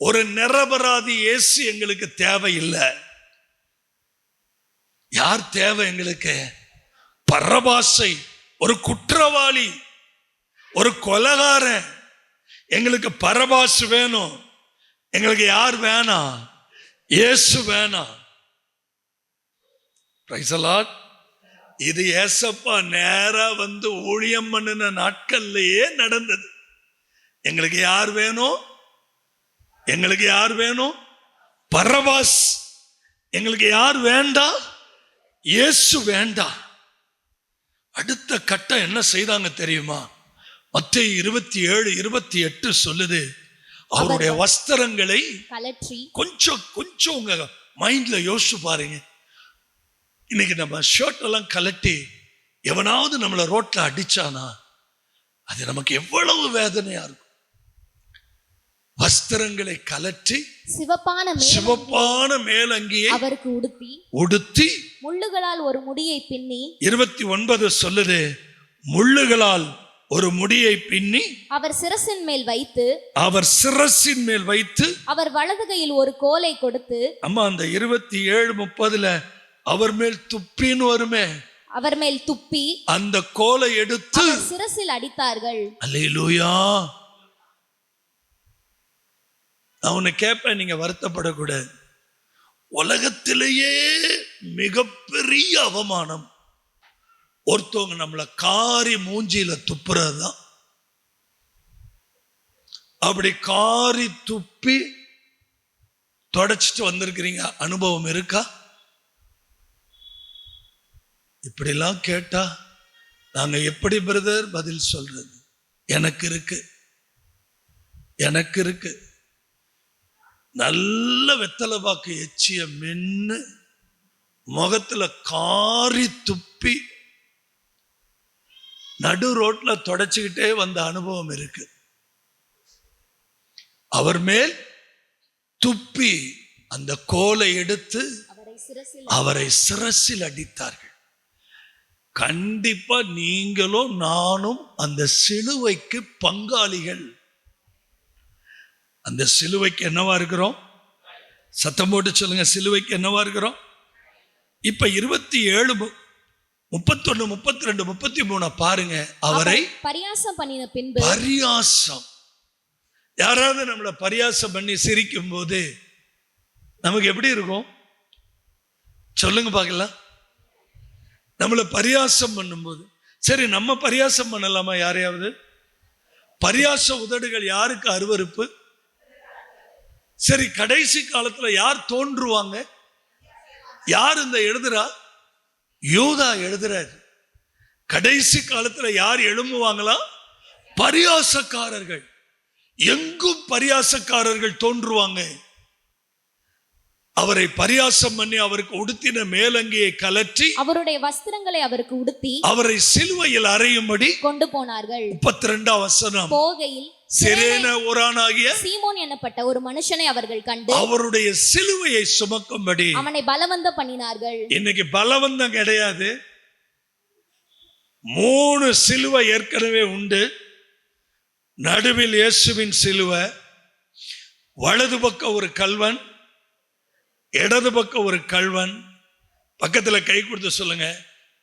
ஒரு நிரபராதி இயேசு எங்களுக்கு தேவையில்லை. யார் தேவை எங்களுக்கு? பரபாசை, ஒரு குற்றவாளி, ஒரு கொலைகாரன். எங்களுக்கு பரபாசு வேணும். எங்களுக்கு யார் வேணாம்? இயேசு வேணாம். Praise the Lord. இது ஏசப்பா நேரா வந்து ஊழியம் பண்ணின நாட்கள்லயே நடந்தது. எங்களுக்கு யார் வேணும்? எங்களுக்கு யார் வேணும்? பரபாஸ். எங்களுக்கு யார் வேண்டாம்? இயேசு வேண்டாம். அடுத்த கட்டம் என்ன செய்தாங்க தெரியுமா? மத்தேயு 27, 28 சொல்லுது, அவருடைய வஸ்திரங்களை கலற்றி. கொஞ்சம் உங்க மைண்ட்ல யோசிச்சு பாருங்க. இன்னைக்கு நம்ம ஷர்ட் எல்லாம் கலட்டி எவனாவது நம்மள ரோட்ல அடிச்சானா அது நமக்கு எவ்வளவு வேதனையா இருக்கும். வஸ்திரங்களை கலற்றி சிவப்பான மேலங்கியை அவருக்கு உடுத்தி முள்ளுகளால் ஒரு முடியை பின்னி. 29 சொல்லுது, முள்ளுகளால் ஒரு முடியை பின்னி அவர் சிரசின் மேல் வைத்து அவர் வலது கையில் ஒரு கோலை கொடுத்து. அம்மா அந்த 27, 30 அவர் மேல் துப்பின்னு வருமே, அவர் மேல் துப்பி அந்த கோலை எடுத்து சிரசில் அடித்தார்கள். அல்லேலூயா. நான் உன்னை கேட்பேன், நீங்க வருத்தப்படக்கூடாது. உலகத்திலேயே மிகப்பெரிய அவமானம் ஒருத்தவங்க நம்மளை காரி மூஞ்சியில துப்புறதுதான். அப்படி காரி துப்பி தொடச்சிட்டு வந்திருக்கிறீங்க, அனுபவம் இருக்கா? இப்படிலாம் கேட்டா நாங்க எப்படி பிரதர் பதில் சொல்றது? எனக்கு இருக்கு. நல்ல வெத்தலை பாக்கு எச்சிய மென்னு முகத்துல காரி துப்பி நடு ரோட்ல தொடச்சுக்கிட்டே வந்த அனுபவம் இருக்கு. அவர் மேல் துப்பி அந்த கோலை எடுத்து அவரை சிரசில் அடித்தார்கள். கண்டிப்பா நீங்களும் நானும் அந்த சிலுவைக்கு பங்காளிகள். அந்த சிலுவைக்கு என்னவா இருக்கிறோம்? சத்தம் போட்டு சொல்லுங்க, சிலுவைக்கு என்னவா இருக்கிறோம்? இப்ப 27, 31, 32, 33 பாருங்க. அவரை பரியாசம் பண்ணின பின்பு. பரியாசம். யாராவது நம்மளை பரியாசம் பண்ணி சிரிக்கும் போது நமக்கு எப்படி இருக்கும் சொல்லுங்க பார்க்கலாம். நம்மளை பரியாசம் பண்ணும்போது, சரி நம்ம பரியாசம் பண்ணலாமா யாரையாவது? பரியாச உதடுகள் யாருக்கு அருவருப்பு? சரி, கடைசி காலத்துல யார் தோன்றுவாங்க? யார் இந்த எழுதுறா? யூதா எழுதுறாரு. கடைசி காலத்துல யார் எழும்புவாங்களா? பரியாசக்காரர்கள். எங்கும் பரியாசக்காரர்கள் தோன்றுவாங்க. அவரை பரியாசம் பண்ணி அவருக்கு உடுத்தின மேலங்கியை கலற்றி அவருடைய வஸ்திரங்களை அவருக்கு உடுத்தி அவரை சிலுவையில் அறையும்படி கொண்டு போனார்கள். 32 வசனம். போகையில் சிரேன ஊரானாகிய சீமோன் எனப்பட்ட ஒரு மனுஷனை அவர்கள் கண்டு அவருடைய சிலுவையை சுமக்கும்படி அவனை பலவந்தம் பண்ணினார்கள். இன்னைக்கு பலவந்தம் கிடையாது. 3 சிலுவை ஏற்கனவே உண்டு. நடுவில் இயேசுவின் சிலுவை, வலது பக்கம் ஒரு கல்வன், இடது பக்கம் ஒரு கல்வன். பக்கத்துல கை கொடுத்து சொல்லுங்க,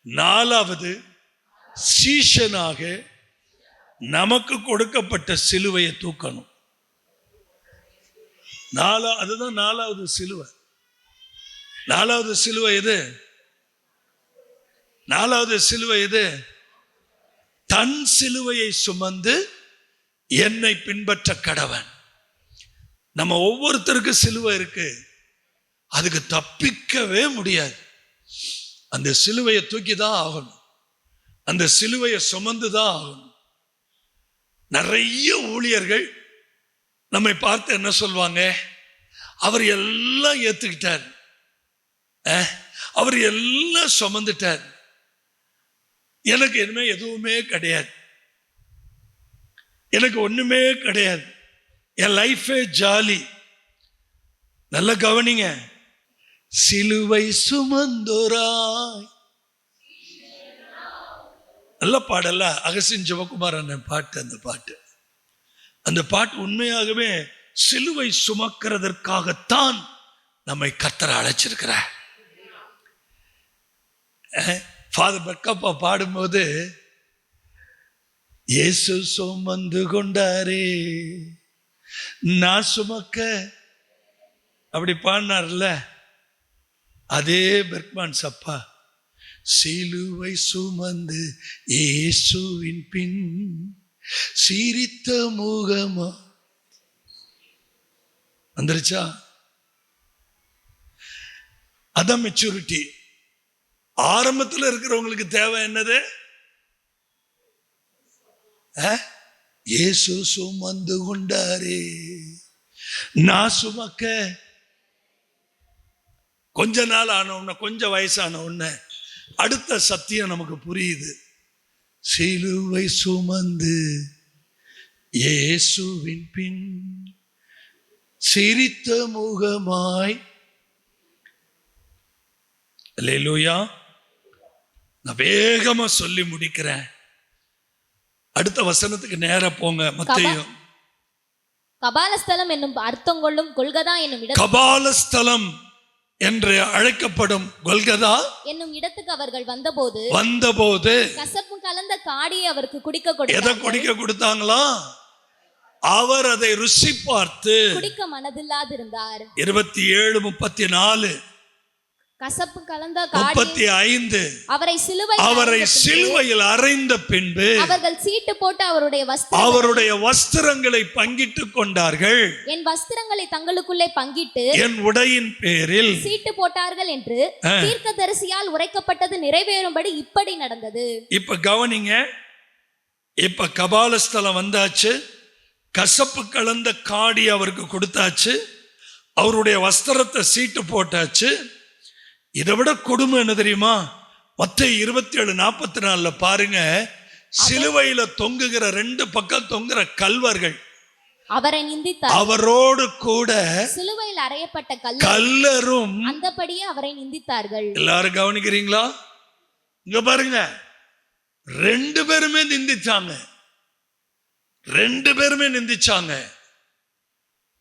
4வது சீஷனாக நமக்கு கொடுக்கப்பட்ட சிலுவையை தூக்கணும். அதுதான் 4வது சிலுவை. 4வது சிலுவை எது? 4வது சிலுவை எது? தன் சிலுவையை சுமந்து என்னை பின்பற்ற கடவன். நம்ம ஒவ்வொருத்தருக்கு சிலுவை இருக்கு, அதுக்கு தப்பிக்கவே முடியாது. அந்த சிலுவையை தூக்கி தான் ஆகணும், அந்த சிலுவையை சுமந்து தான் ஆகணும். நிறைய ஊழியர்கள் நம்மை பார்த்து என்ன சொல்வாங்க, அவர் எல்லாம் ஏத்துக்கிட்டார், அவர் எல்லாம் சுமந்துட்டார், எனக்கு இனிமே எதுவுமே கிடையாது, எனக்கு ஒண்ணுமே கிடையாது, என் லைஃபே ஜாலி. நல்ல கவனிங்க, சிலுவை சுமந்தோராய். நல்ல பாடல்ல, அகசின் சிவகுமார் அண்ணன் பாட்டு. அந்த பாட்டு உண்மையாகவே சிலுவை சுமக்கிறதற்காகத்தான் நம்மை கர்த்தர் அழைச்சிருக்கிறார். ஃபாதர் பெக்கப்பா பாடும்போது, இயேசு சுமந்து கொண்டாரே நான் சுமக்க, அப்படி பாடினார்ல, அதே பெர்க்மான் சப்பா, சிலுவை சுமந்து இயேசுவின் பின் சிரித்த முகமா வந்துருச்சா? அதான் மெச்சூரிட்டி. ஆரம்பத்தில் இருக்கிறவங்களுக்கு தேவை என்னது? இயேசு சுமந்து கொண்டாரே நான் சுமக்க. கொஞ்ச நாள் ஆன உடனே, கொஞ்சம் வயசான உடனே அடுத்த சத்தியம் நமக்கு புரியுது. சிலுவை சுமந்து இயேசுவின் பின் சிரித்த முகமாய். அல்லேலூயா. நான் வேகமா சொல்லி முடிக்கிறேன். அடுத்த வசனத்துக்கு நேரா போங்க. மத்தேயு. கபாலஸ்தலம் என்னும் அர்த்தம் கொள்ளும் கொல்கதா என்னும் இடம், கபாலஸ்தலம் என்று அழைக்கப்படும் கொல்கதா என்னும் இடத்துக்கு அவர்கள் வந்தபோது கசப்பு கலந்த காடியை அவருக்கு குடிக்க எதை குடிக்க கொடுத்தாங்களா? அவர் அதை ருசி பார்த்து குடிக்க மனதில்லாதிருந்தார். 27:34, கசப்பு கலந்த 35, அவரை சிலுவையில் அறைந்த பின்பு அவர்கள் சீட்டு போட்டு அவருடைய வஸ்திரங்களை பங்கிட்டுக் கொண்டார்கள். என் வஸ்திரங்களை தங்களுக்குள்ளே பங்கிட்டு என் உடையின் பேரில் சீட்டு போட்டார்கள் என்று தீர்க்கதரிசியால் உரைக்கப்பட்டது நிறைவேறும்படி இப்படி நடந்தது. இப்ப கவனிங்க, இப்ப கபாலஸ்தலம் வந்தாச்சு, கசப்பு கலந்த காடி அவருக்கு கொடுத்தாச்சு, அவருடைய வஸ்திரத்தை சீட்டு போட்டாச்சு. இதை விட கொடுமை என்ன தெரியுமா? மத்தேயு 27:44 பாருங்க, சிலுவையில தொங்குகிற 2 பக்கம் தொங்குற கல்வர்கள் அவரை நிந்தித்தார். அவரோடு கூட சிலுவையில் அறையப்பட்ட கல்லரும் அந்தபடியே அவரை நிந்தித்தார்கள். எல்லாரும் கவனிக்கிறீங்களா? இங்க பாருங்க, 2 பேருமே நிந்திச்சாங்க, 2 பேருமே நிந்திச்சாங்க.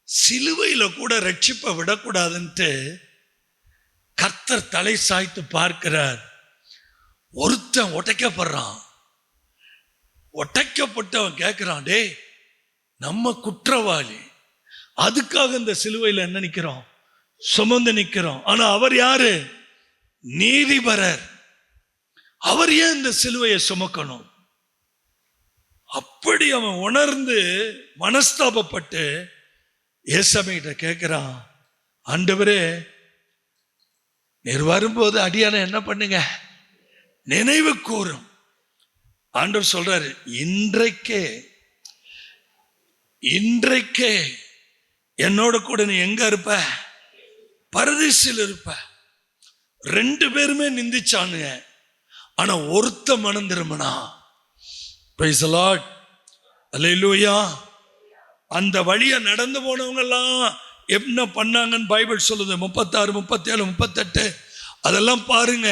சிலுவையில கூட ரட்சிப்பை விடக்கூடாதுன்ட்டு கர்த்தர் தலை சாய்த்து பார்க்கிறார். ஒருத்தன் உடைக்கப்படுறான், உடைக்கப்பட்டவன் கேட்கிறான், டே நம்ம குற்றவாளி, அதுக்காக இந்த சிலுவையில் என்ன நிக்கிறோம்? சுமந்து நிக்கிறோம். ஆனா அவர் யாரு? நீதிபரர். அவர் ஏன் இந்த சிலுவையை சுமக்கணும்? அப்படி அவன் உணர்ந்து மனஸ்தாபப்பட்டு ஏசமிட்ட கேட்கிறான், ஆண்டவரே நீர் வரும்போது அடியான என்ன பண்ணுங்க, நினைவு கூறும். ஆண்டவர் சொல்றாரு, இன்றைக்கே என்னோட கூட நீ எங்க இருப்ப? பரதீசில் இருப்ப. 2 பேருமே நிந்திச்சானுங்க, ஆனா ஒருத்த மனம் திரும்பினா. பிரைஸ் தி லார்ட், அல்லேலூயா. அந்த வழியா நடந்து போனவங்க எல்லாம் என்ன பண்ணாங்கன்னு பைபிள் சொல்லுது. 36, 37, 38 அதெல்லாம் பாருங்க.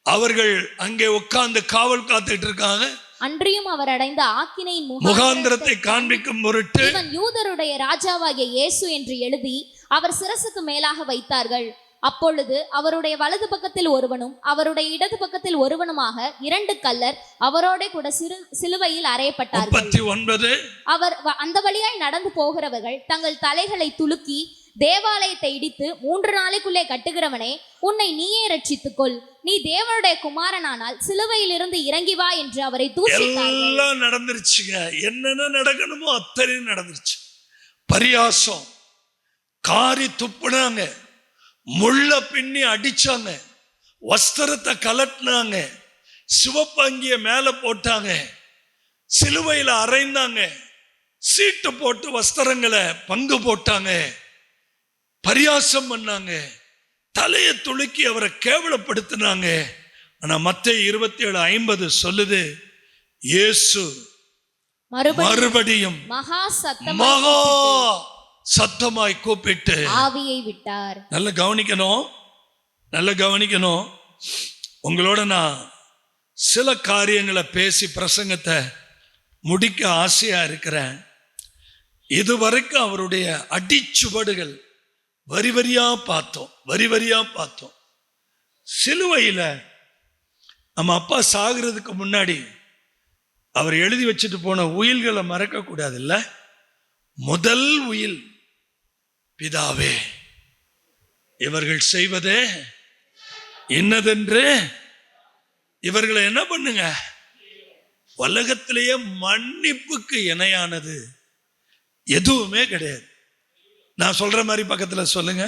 அவர்கள் அங்கே உட்கார்ந்து காவல் காத்துட்டு இருக்காங்க. அன்றியும் அவர் அடைந்த ஆக்கினையின் முகாந்திரத்தை காண்பிக்கும் பொருட்டு இவன் யூதருடைய ராஜாவாகிய இயேசு என்று எழுதி அவர் சிரசுக்கு மேலாக வைத்தார்கள். அப்பொழுது அவருடைய வலது பக்கத்தில் ஒருவனும் அவருடைய இடது பக்கத்தில் ஒருவனுமாக 2 கல்லர் அவரோட கூட சிலுவையில் அறையப்பட்டார்கள். 39 அவர் அந்த வழியாய் நடந்து போகிறவர்கள் தங்கள் தலைகளை துலுக்கி தேவாலயத்தை இடித்து 3 நாளைக்குள்ளே கட்டுகிறவனே, உன்னை நீயே ரட்சித்துக்கொள். நீ தேவனுடைய குமாரனானால் சிலுவையிலிருந்து இறங்கி வா என்று அவரை தூஷித்தார்கள். எல்லாம் நடந்துருச்சுங்க. என்னென்ன நடக்கணுமோ அத்தனையும் நடந்துருச்சு. பரியாசம், காரி துப்புனாங்க, முள்ள பின்னி அடிச்சாங்க, வஸ்திரத்தை கலட்டினாங்க, சிவப்பங்கிய மேல போட்டாங்க, சிலுவையில அறைந்தாங்க, சீட்டு போட்டு வஸ்திரங்களை பங்கு போட்டாங்க, பரியாசம் பண்ணாங்க, தலையை துளுக்கி அவரை கேவலப்படுத்தினாங்க. ஆனா மத்தேயு 27:50 சொல்லுது, இயேசு மறுபடியும் மகா சத்தமாய் கூப்பிட்டு ஆவியை விட்டார். நல்ல கவனிக்கணும். உங்களோட நான் சில காரியங்களை பேசி பிரசங்கத்தை முடிக்க ஆசையா இருக்கிறேன். இதுவரைக்கும் அவருடைய அடிச்சுவடுகள் வரி வரியா பார்த்தோம். சிலுவையில நம்ம அப்பா சாகிறதுக்கு முன்னாடி அவர் எழுதி வச்சுட்டு போன உயில்களை மறக்க கூடாது இல்ல. முதல் உயில், பிதாவே இவர்கள் செய்வதே என்னதென்று இவர்களை என்ன பண்ணுங்க. உலகத்திலேயே மன்னிப்புக்கு இணையானது எதுவுமே கிடையாது. நான் சொல்ற மாதிரி பக்கத்துல சொல்லுங்க.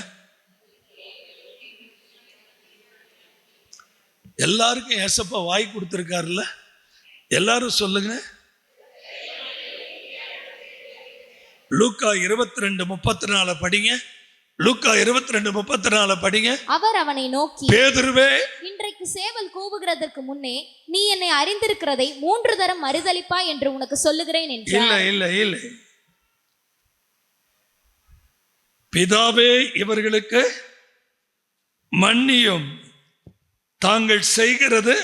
எல்லாருக்கும் ஏசப்பா வாய் கொடுத்திருக்காருல்ல, எல்லாரும் சொல்லுங்க. லூக்கா 22:34 படிங்க. லூக்கா 22:34 படிங்க. அவர் அவனை நோக்கி, பேதுருவே, இன்றைக்கு சேவல் கூவுகிறதற்கு முன்னே நீ என்னை அறிந்திருக்கிறதை 3 தரம் மறுதலிப்பாய் என்று உனக்கு சொல்லுகிறேன் என்றார். இல்ல பிதாவே இவர்களுக்கு மன்னியும், தாங்கள் செய்கிறது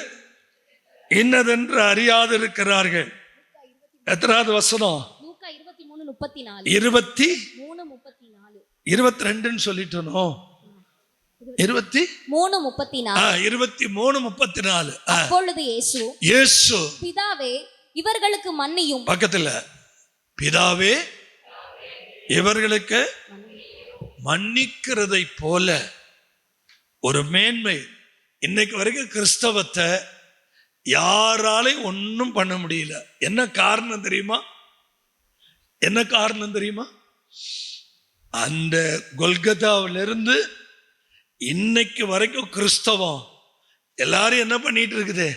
இன்னதென்று அறியாதிருக்கிறார்கள். எத்தனாவது வசனம்? 23:34. 22 சொல்லிட்டோம். 23:34. அப்பொழுது இயேசு பிதாவே இவர்களுக்கு மன்னியும். பக்கத்துல பிதாவே இவர்களுக்கு மன்னிக்கிறதை போல ஒரு மேன்மை இன்னைக்கு வரைக்கும் கிறிஸ்தவத்தை யாராலையும் ஒன்றும் பண்ண முடியல. என்ன காரணம் தெரியுமா? அந்த கொல்கத்தாவிலிருந்து இன்னைக்கு வரைக்கும் கிறிஸ்தவம் எல்லாரும் என்ன பண்ணிட்டு இருக்குது?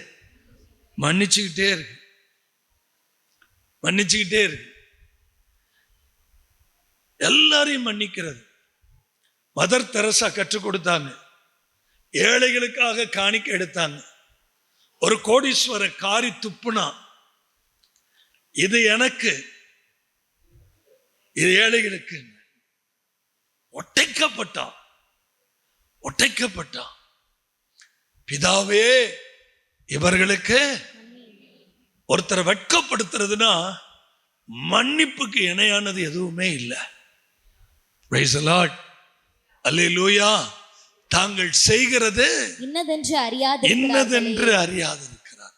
மன்னிச்சுக்கிட்டே இருக்கு. எல்லாரையும் மன்னிக்கிறது. மதர் தெரசா கற்றுக் கொடுத்தாங்க. ஏழைகளுக்காக காணிக்கை எடுத்தாங்க. ஒரு கோடீஸ்வர காரி துப்புனா, இது எனக்கு, இது ஏழைகளுக்கு. ஒட்டைக்கப்பட்டான். பிதாவே இவர்களுக்கு, ஒருத்தரை வெட்கப்படுத்துறதுனா மன்னிப்புக்கு இணையானது எதுவுமே இல்லை. Praise the Lord. அல்லேலூயா. தாங்கள் செய்கிறது இன்னதென்று அறியாதிருக்கிறார்.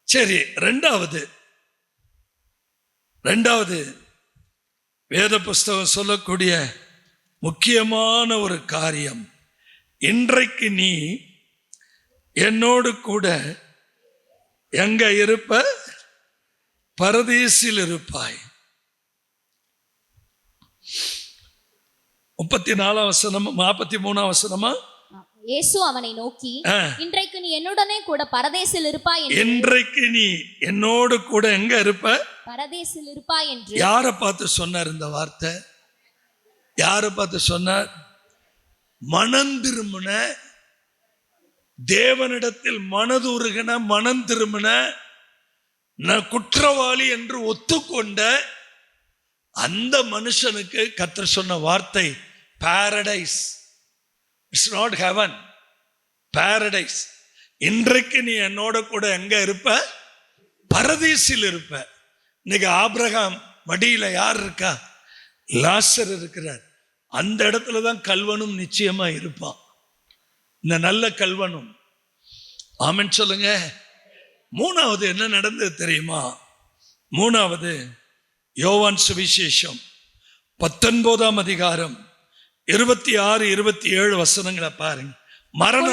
சரி, ரெண்டாவது வேத புஸ்தகம் சொல்லக்கூடிய முக்கியமான ஒரு காரியம், இன்றைக்கு நீ என்னோடு கூட எங்க இருப்ப? பரதீசில் இருப்பாய். 43 இயேசு அவனை நோக்கி, இன்றைக்கு நீ என்னுடனே கூட பரதேசில் இருப்பாய். இன்றைக்கு நீ என்னோடு கூட எங்க இருப்ப? பரதேசில் இருப்பாய் என்று. யாரை பார்த்து சொன்னார் இந்த வார்த்தை? யாரை பார்த்து சொன்னார்? மனம் திரும்பின, தேவனிடத்தில் மனதுருகின, மனம் திரும்பின, நான் குற்றவாளி என்று ஒத்துக்கொண்ட அந்த மனுஷனுக்கு கர்த்தர் சொன்ன வார்த்தை Paradise. It's not heaven, Paradise. இன்றைக்கு நீ என்னோட கூட எங்க இருப்ப? பரதீசில் இருப்ப. இன்னைக்கு ஆபிரகாம் மடியில யார் இருக்கா? லாசர் இருக்கிறார். அந்த இடத்துல தான் கல்வனும் நிச்சயமா இருப்பான். இந்த நல்ல கல்வனும். ஆமென் சொல்லுங்க. மூணாவது என்ன நடந்தது தெரியுமா? மூணாவது யோவான் சுவிசேஷம் 19ஆம் அதிகாரம் 26, 27 வசனங்களை பாருங்க. மரண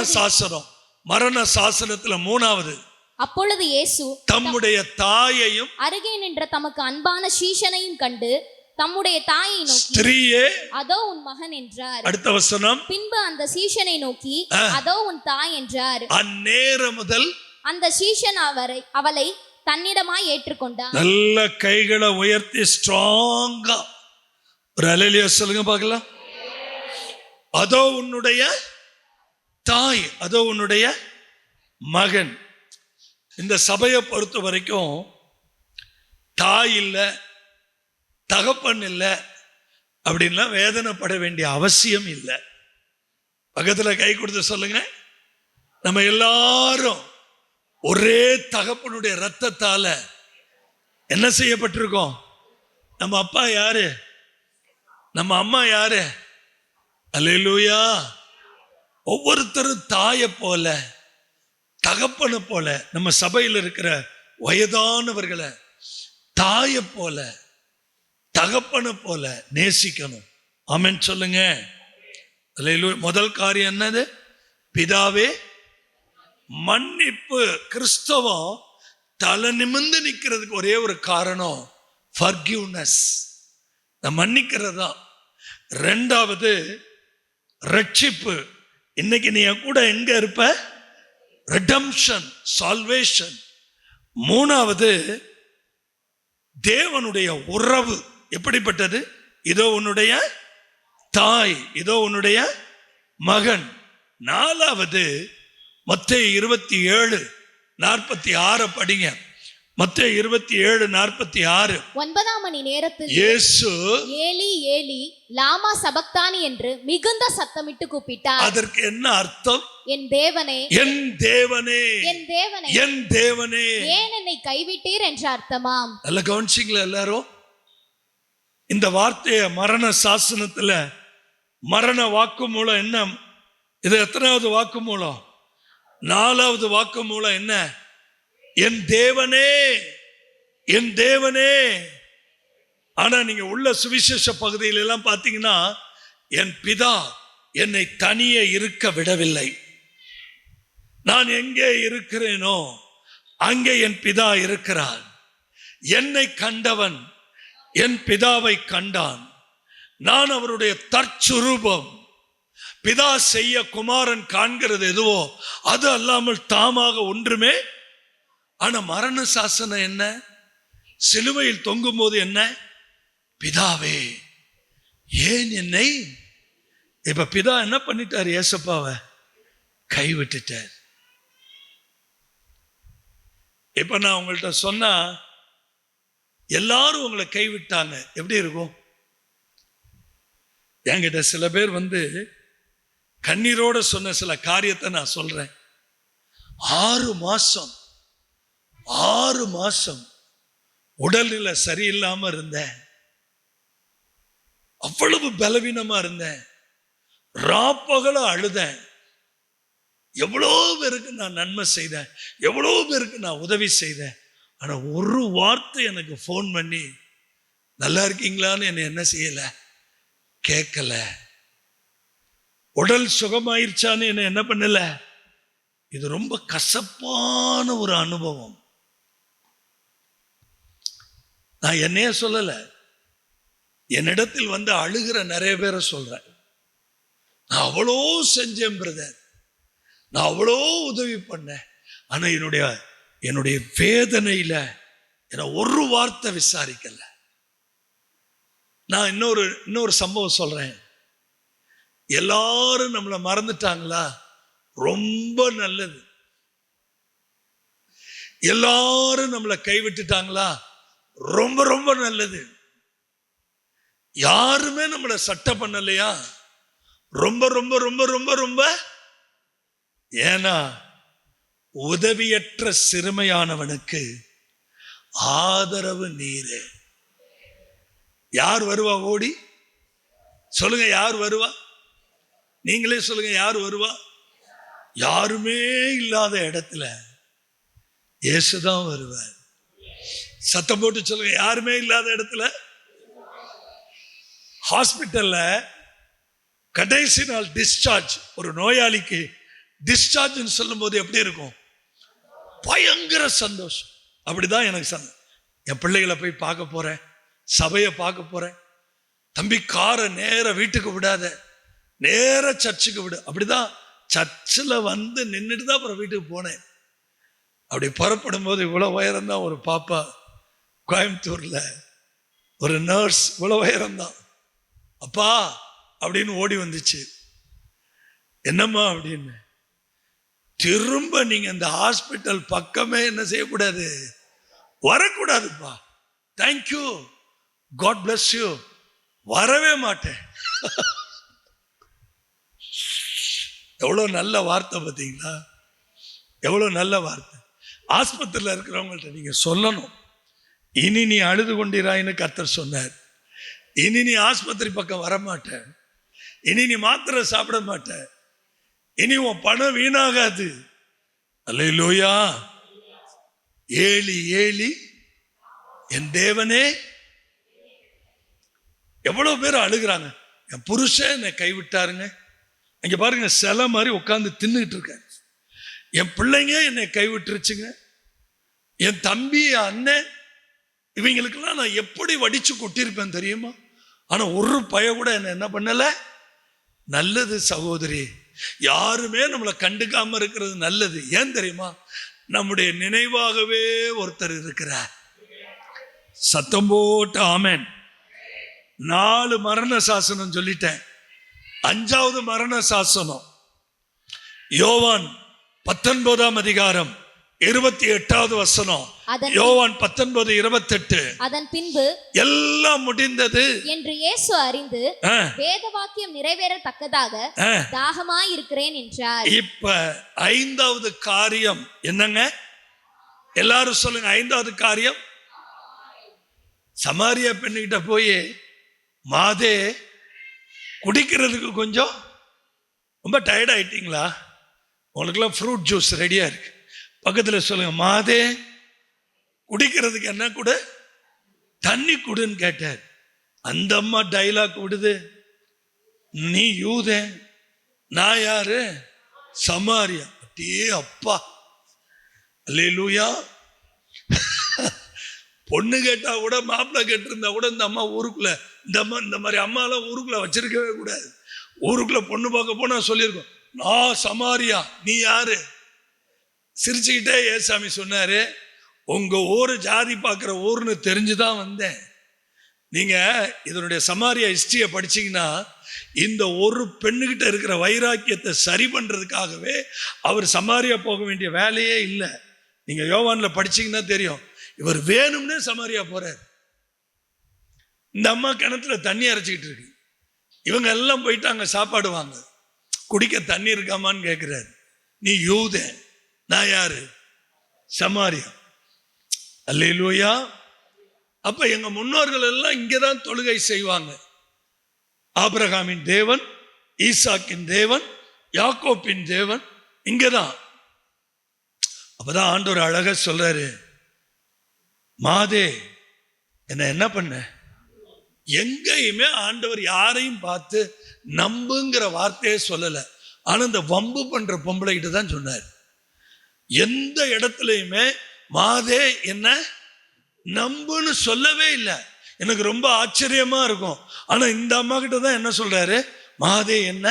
சாசனத்துல 3வது, அப்பொழுது இயேசு தம்முடைய தாயையும் அருகே நின்ற தமக்கு அன்பான சீஷனையும் கண்டு தம்முடைய தாயை நோக்கி, ஸ்திரீயே அதோ உன் மகன் என்றார். அடுத்த வசனம், பின்பு அந்த சீஷனை நோக்கி, அதோ உன் தாய் என்றார். அந்நேரம் முதல் அந்த சீஷன் அவளை தன்னிடமாய் ஏற்றுக்கொண்டான். நல்ல கைகளை உயர்த்தி ஸ்ட்ராங்கா ஒரு அல்லேலூயா சொல்லுங்க பார்க்கலாம். அதோ உன்னுடைய தாய், அதோ உன்னுடைய மகன். இந்த சபையை பொறுத்த வரைக்கும் தாய் இல்லை, தகப்பன் இல்லை அப்படின்லாம் வேதனைப்பட வேண்டிய அவசியம் இல்லை. பக்கத்துல கை கொடுத்து சொல்லுங்க, நம்ம எல்லாரும் ஒரே தகப்பனுடைய ரத்தத்தால என்ன செய்யப்பட்டிருக்கோம்? நம்ம அப்பா யாரு? நம்ம அம்மா யாரு? அல்லேலூயா. ஒவ்வொருத்தரும் தாயை போல, தகப்பனை போல, நம்ம சபையில் இருக்கிற வயதானவர்களை தாயை போல, தகப்பனை போல நேசிக்கணும். ஆமென் சொல்லுங்க. அல்லேலூயா. முதல் காரியம் என்னது? பிதாவே மன்னிப்பு. கிறிஸ்தவம் தலை நிமிர்ந்து நிற்கிறதுக்கு ஒரே ஒரு காரணம் ஃபர்கிவ்னஸ், மன்னிக்கிறது தான். 2வது ரட்சிப்பு. இன்னைக்கு நீ என் கூட எங்க இருப்ப? Redemption, salvation. 3வது தேவனுடைய உறவு. எப்படிப்பட்டது? இதோ உன்னுடைய தாய், இதோ உன்னுடைய மகன். 4வது மத்தேயு 27:46 படிங்க. மத்தேயு 27:46. 9ஆம் மணி நேரத்தில் இயேசு ஏலி ஏலி லாமா சபக்தானி என்று மிகுந்த சத்தமிட்டு கூப்பிட்டார். அதற்கு என்ன அர்த்தம்? என் தேவனே, என் தேவனே, என் தேவனே, என் தேவனே, ஏன் என்னை கைவிட்டீர் என்ற அர்த்தமாம். நல்ல கவனிச்சிங்களா எல்லாரும்? இந்த வார்த்தைய மரண சாசனத்துல மரண வாக்குமூலம் என்ன? இது எத்தனாவது வாக்குமூலம்? 4வது வாக்குமூலம் என்ன? என் தேவனே, என் தேவனே. ஆனா நீங்க உள்ள சுவிசேஷ பகுதியில எல்லாம் பாத்தீங்கன்னா, என் பிதா என்னை தனியே இருக்க விடவில்லை. நான் எங்கே இருக்கிறேனோ அங்கே என் பிதா இருக்கிறார். என்னை கண்டவன் என் பிதாவை கண்டான். நான் அவருடைய தற்சுரூபம். பிதா செய்ய குமாரன் காண்கிறது எதுவோ அது அல்லாமல் தாமாக ஒன்றுமே. ஆனா மரண சாசனம் என்ன? சிலுவையில் தொங்கும் போது என்ன? பிதாவே ஏன் என்னை? இப்ப பிதா என்ன பண்ணிட்டார்? ஏசப்பாவை கைவிட்டுட்டார். இப்ப நான் உங்கள்கிட்ட சொன்னா எல்லாரும் உங்களை கைவிட்டாங்க, எப்படி இருக்கும்? என்கிட்ட சில பேர் வந்து கண்ணீரோட சொன்ன சில காரியத்தை நான் சொல்றேன். 6 மாசம் உடல்நிலை சரியில்லாம இருந்தேன். அவ்வளவு பலவீனமா இருந்தேன். ராப்பகல அழுதேன். எவ்வளோ பேருக்கு நான் நன்மை செய்தேன், எவ்வளோ பேருக்கு நான் உதவி செய்தேன். ஆனா ஒரு வார்த்தை எனக்கு ஃபோன் பண்ணி நல்லா இருக்கீங்களான்னு என்ன செய்யல, கேட்கல. உடல் சுகமாயிருச்சான்னு என்ன பண்ணல. இது ரொம்ப கசப்பான ஒரு அனுபவம். நான் என்னைய சொல்லல, என்னிடத்தில் வந்து அழுகிற நிறைய பேரை சொல்றேன். நான் அவ்வளோ செஞ்சேன் பிரதர், நான் அவ்வளோ உதவி பண்ணேன். ஆனா என்னுடைய வேதனையில என்ன ஒரு வார்த்தை விசாரிக்கல. நான் இன்னொரு சம்பவம் சொல்றேன். எல்லாரும் நம்மளை மறந்துட்டாங்களா? ரொம்ப நல்லது. எல்லாரும் நம்மளை கைவிட்டுட்டாங்களா? ரொம்ப ரொம்ப நல்லது. யாருமே நம்மளை சட்டை பண்ணலையா? ரொம்ப ரொம்ப ரொம்ப ரொம்ப ரொம்ப. ஏன்னா உதவியற்ற சிறுமையானவனுக்கு ஆதரவு நீரே. யார் வருவா? ஓடி சொல்லுங்க, யார் வருவா? நீங்களே சொல்லுங்க, யார் வருவா? யாருமே இல்லாத இடத்துல இயேசுதான் வருவார். சத்தம் போட்டு சொல்லுங்க, யாருமே இல்லாத இடத்துல. ஹாஸ்பிட்டல்ல கடைசி நாள் டிஸ்சார்ஜ். ஒரு நோயாளிக்கு டிஸ்சார்ஜ்னு சொல்லும் போது எப்படி இருக்கும்? பயங்கர சந்தோஷம். அப்படிதான் எனக்கு என் பிள்ளைகளை போய் பார்க்க போறேன், சபையை பார்க்க போறேன். தம்பி காரை நேர வீட்டுக்கு விடாத, நேர சர்ச்சுக்கு விடு. அப்படிதான் சர்ச்சில் வந்து நின்றுட்டு தான் அப்புறம் வீட்டுக்கு போனேன். அப்படி புறப்படும் போது இவ்வளவு உயரம் தான் ஒரு பாப்பா, கோயம்புத்தூர்ல ஒரு நர்ஸ், இவ்வளவு உயரம் தான். அப்பா அப்படின்னு ஓடி வந்துச்சு. என்னம்மா அப்படின்னு. திரும்ப நீங்க இந்த ஹாஸ்பிட்டல் பக்கமே என்ன செய்யக்கூடாது, வரக்கூடாதுப்பா. தேங்க்யூ, காட் பிளஸ் யூ, வரவே மாட்டேன். எவ்வளவு நல்ல வார்த்தை பார்த்தீங்களா? எவ்வளவு நல்ல வார்த்தை. ஆஸ்பத்திரியில் இருக்கிறவங்கள்ட்ட நீங்க சொல்லணும், இனி நீ அழுது கொண்டிராயின்னு கர்த்தர் சொன்னார். இனி நீ ஆஸ்பத்திரி பக்கம் வரமாட்ட, இனி நீ மாத்திரை சாப்பிட மாட்ட, இனி உன் பணம் வீணாகாது. அல்லேலூயா. ஏலி ஏலி என் தேவனே. எவ்வளவு பேர் அழுகிறாங்க, என் புருஷன் என்னை கைவிட்டாருங்க. இங்க பாருங்க, சிலை மாதிரி உட்கார்ந்து தின்னுட்டு இருக்க. என் பிள்ளைங்க என்னை கைவிட்டுருச்சுங்க, என் தம்பி, என் அண்ணன், இவங்களுக்கெல்லாம் நான் எப்படி வடிச்சு கொட்டியிருப்பேன் தெரியுமா? ஆனா ஒரு பய கூட என்ன பண்ணல. நல்லது சகோதரி, யாருமே நம்மளை கண்டுக்காம இருக்கிறது நல்லது. ஏன் தெரியுமா? நம்முடைய நினைவாகவே ஒருத்தர் இருக்கிறார். சத்தம் போட்டு ஆமென். 4 மரண சாசனம் சொல்லிட்டேன். 5வது மரண சாசனம் யோவான் 19ஆம் அதிகாரம் 28வது வசனம். யோவான் 19:28. அதன் பின்பு எல்லாம் முடிந்தது என்று இயேசு அறிந்து வேத வாக்கியம் நிறைவேறத்தக்கதாக தாகமாய் இருக்கிறேன் என்றார். இப்ப 5வது காரியம் என்னங்க? எல்லாரும் சொல்லுங்க. 5வது காரியம், சமாரியா பெண்ணுகிட்ட போய், மாதே குடிக்கிறதுக்கு கொஞ்சம் ரொம்ப டயர்ட் ஆயிட்டீங்களா? உங்களுக்குலாம் ஃப்ரூட் ஜூஸ் ரெடியா இருக்கு. பக்கத்துல சொல்லுங்க, மாதே குடிக்கிறதுக்கு என்ன கூட, தண்ணி குடுன்னு கேட்டார். அந்த அம்மா டைலாக் விடுது, நீ யூதே, நான் யாரு? சமாரியா. அப்படியே அப்பா, அல்லேலூயா. பொண்ணு கேட்டா கூட, மாப்பிள்ளை கேட்டிருந்தா கூட இந்த அம்மா ஊருக்குள்ள, இந்த மாதிரி அம்மாலாம் ஊருக்குள்ள வச்சிருக்கவே கூடாது. ஊருக்குள்ள பொண்ணு பார்க்க போனா சொல்லியிருக்கோம், நான் சமாரியா, நீ யாரு? சிரிச்சுக்கிட்டே ஏசாமி சொன்னாரு, உங்க ஊரு ஜாதி பார்க்குற ஊர்னு தெரிஞ்சுதான் வந்தேன். நீங்க இதனுடைய சமாரியா ஹிஸ்டரியை படிச்சீங்கன்னா, இந்த ஒரு பெண்ணுகிட்ட இருக்கிற வைராக்கியத்தை சரி பண்றதுக்காகவே அவர் சமாரியா போக வேண்டிய வேலையே இல்லை. நீங்க யோவான்ல படிச்சீங்கன்னா தெரியும், இவர் வேணும்னே சமாரியா போறார். இந்த அம்மா கிணத்துல தண்ணி அரைச்சிக்கிட்டு இருக்கு, இவங்க எல்லாம் போயிட்டாங்க சாப்பாடு வாங்க, குடிக்க தண்ணி இருக்காமான்னு கேட்கிறாரு. நீ யூதே, நான் யாரு? சமாரியா. அல்லேலூயா. அப்ப எங்க முன்னோர்கள் எல்லாம் இங்கதான் தொழுகை செய்வாங்க. ஆபிரகாமின் தேவன், ஈசாக்கின் தேவன், யாக்கோப்பின் தேவன் இங்கதான். அப்பதான் ஆண்டவர் அழகா சொல்றாரு, மாதே என்ன பண்ண. எங்கேயுமே ஆண்டவர் யாரையும் பார்த்து நம்புங்கிற வார்த்தையே சொல்லல. ஆனா இந்த வம்பு பண்ற பொம்பளை கிட்ட தான் சொன்னார். எந்த இடத்துலயுமே மாதே என்ன நம்புன்னு சொல்லவே இல்லை. எனக்கு ரொம்ப ஆச்சரியமா இருக்கும். ஆனா இந்த அம்மா கிட்ட தான் என்ன சொல்றாரு, மாதே என்ன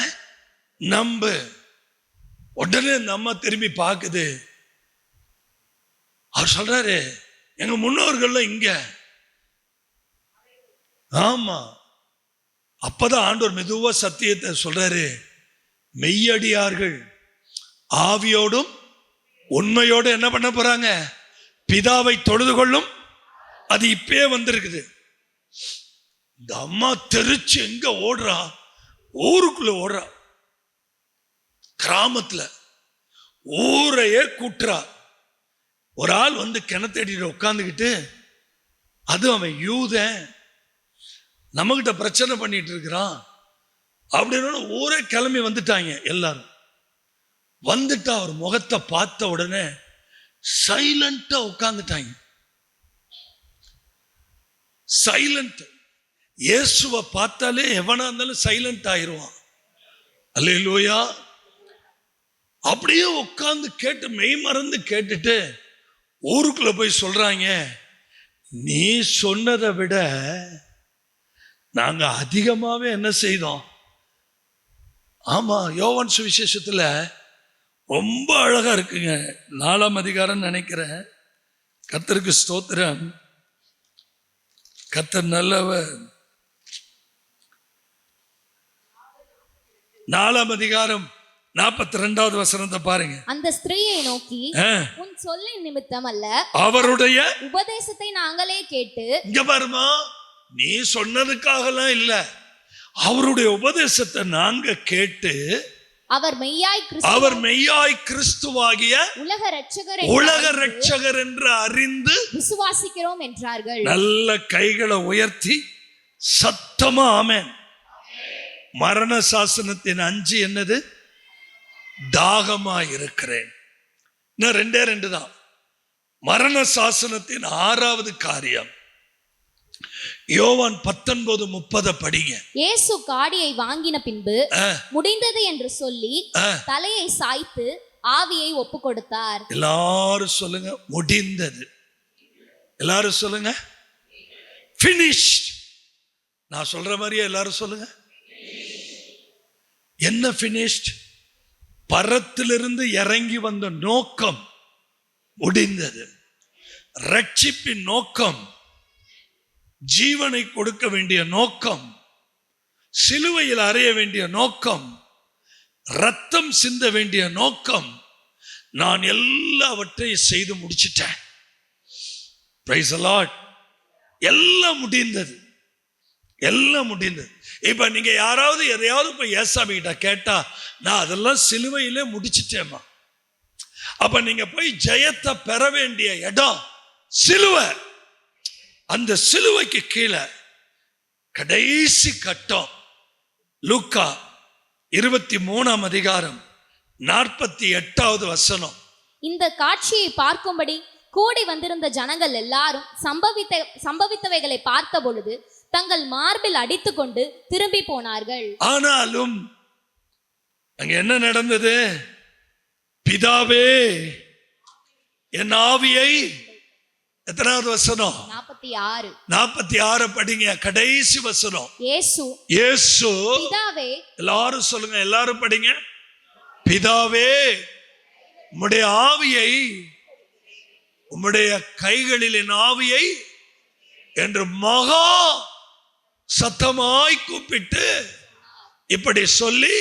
நம்பு. உடனே இந்த அம்மா திரும்பி பார்க்குது. அவர் சொல்றாரு, எங்க முன்னோர்கள் இங்க. ஆமா. அப்பதான் ஆண்டவர் மெதுவா சத்தியத்தை சொல்றாரு, மெய்யடியார்கள் ஆவியோடும் உண்மையோடு என்ன பண்ண போறாங்க, பிதாவை தொழுது கொள்ளும். அது இப்பே வந்திருக்குது. இந்த அம்மா தெரிச்சு எங்க ஓடுறா, ஊருக்குள்ள ஓடுறா, கிராமத்துல ஊரையே கூட்டுறா. ஒரு ஆள் வந்து கிணத்தடியில உட்காந்துக்கிட்டு, அது அவன் யூதன், நம்மகிட்ட பிரச்சனை பண்ணிட்டு இருக்கிறான் அப்படின்னு ஊரே கிளம்பி வந்துட்டாங்க. எல்லாரும் வந்துட்டா அவர் முகத்தை பார்த்த உடனே சைலண்டா உட்கார்ந்துட்டாங்க. சைலண்ட். இயேசுவை பார்த்தாலே எவனா இருந்தாலும் சைலண்ட் ஆயிடுவான். அல்லேலூயா. அப்படியே உட்கார்ந்து கேட்டு மெய் மறந்து கேட்டுட்டு ஊருக்குள்ள போய் சொல்றாங்க, நீ சொன்னதை விட நாங்க அதிகமாவே என்ன செய்தோம். ஆமா, யோவான் சுவிசேஷத்துல ரொம்ப அழகா இருக்குங்க. 4ஆம் அதிகாரம் நினைக்கிறேன். கர்த்தருக்கு ஸ்தோத்திரம். கர்த்தர் நல்லவர். 4ஆம் அதிகாரம் 42வது வசனத்தை பாருங்க. அந்த ஸ்திரீயை நோக்கி, உன் சொல்லின் நிமித்தம் அல்ல, அவருடைய உபதேசத்தை நாங்களே கேட்டு. இங்க பாருமா, நீ சொன்னதுக்காகலாம் இல்ல, அவருடைய உபதேசத்தை நாங்க கேட்டு அவர் மெய்யாய் கிறிஸ்துவாகிய உலக இரட்சகர் என்று அறிந்து விசுவாசிக்கிறோம் என்றார்கள். நல்ல கைகளை உயர்த்தி சத்தமா ஆமென். மரண சாசனத்தின் 5 என்னது? தாகமா இருக்கிறேன். இன்னும் 2 தான். மரண சாசனத்தின் 6வது காரியம் யோவான் 19:30 படிங்க. இயேசு காடியை வாங்கின பின்பு முடிந்தது என்று சொல்லி தலையை சாய்த்து ஆவியை ஒப்பு கொடுத்தார். எல்லாரும் சொல்லுங்க, முடிந்தது. எல்லாரும் சொல்லுங்க, finished. நான் சொல்ற மாதிரியே எல்லாரும் சொல்லுங்க. என்ன finished? பரத்திலிருந்து இறங்கி வந்த நோக்கம் முடிந்தது. ரட்சிப்பின் நோக்கம், ஜீவனை கொடுக்க வேண்டிய நோக்கம், சிலுவையில் அறைய வேண்டிய நோக்கம், ரத்தம் சிந்த வேண்டிய நோக்கம், நான் எல்லாவற்றையும் செய்து முடிச்சிட்டேன். Praise the Lord. எல்லாம் முடிந்தது, எல்லாம் முடிந்தது. இப்ப நீங்க யாராவது எதையாவது போய் ஏசாமி கிட்ட கேட்டா, நான் அதெல்லாம் சிலுவையிலே முடிச்சிட்டேமா. அப்ப நீங்க போய் ஜெயத்தை பெற வேண்டிய இடம் சிலுவை. அந்த சிலுவைக்கு கீழே கடைசி கட்டம் லூக்கா 23ஆம் அதிகாரம் 48வது வசனம். இந்த காட்சியை பார்க்கும்படி கூடி வந்திருந்த ஜனங்கள் எல்லாரும் சம்பவித்தவைகளை பார்த்த பொழுது தங்கள் மார்பில் அடித்துக்கொண்டு திரும்பி போனார்கள். ஆனாலும் அங்க என்ன நடந்தது? பிதாவே என் ஆவியை, எத்தனாவது வசனம்? 46 படிங்க. கடைசி வசனம். இயேசு பிதாவே, எல்லாரும் சொல்லுங்க, எல்லாரும் படிங்க. பிதாவே உம்முடைய ஆவியை, உம்முடைய கைகளில் என் ஆவியை என்று மகா சத்தமாய் கூப்பிட்டு இப்படி சொல்லி,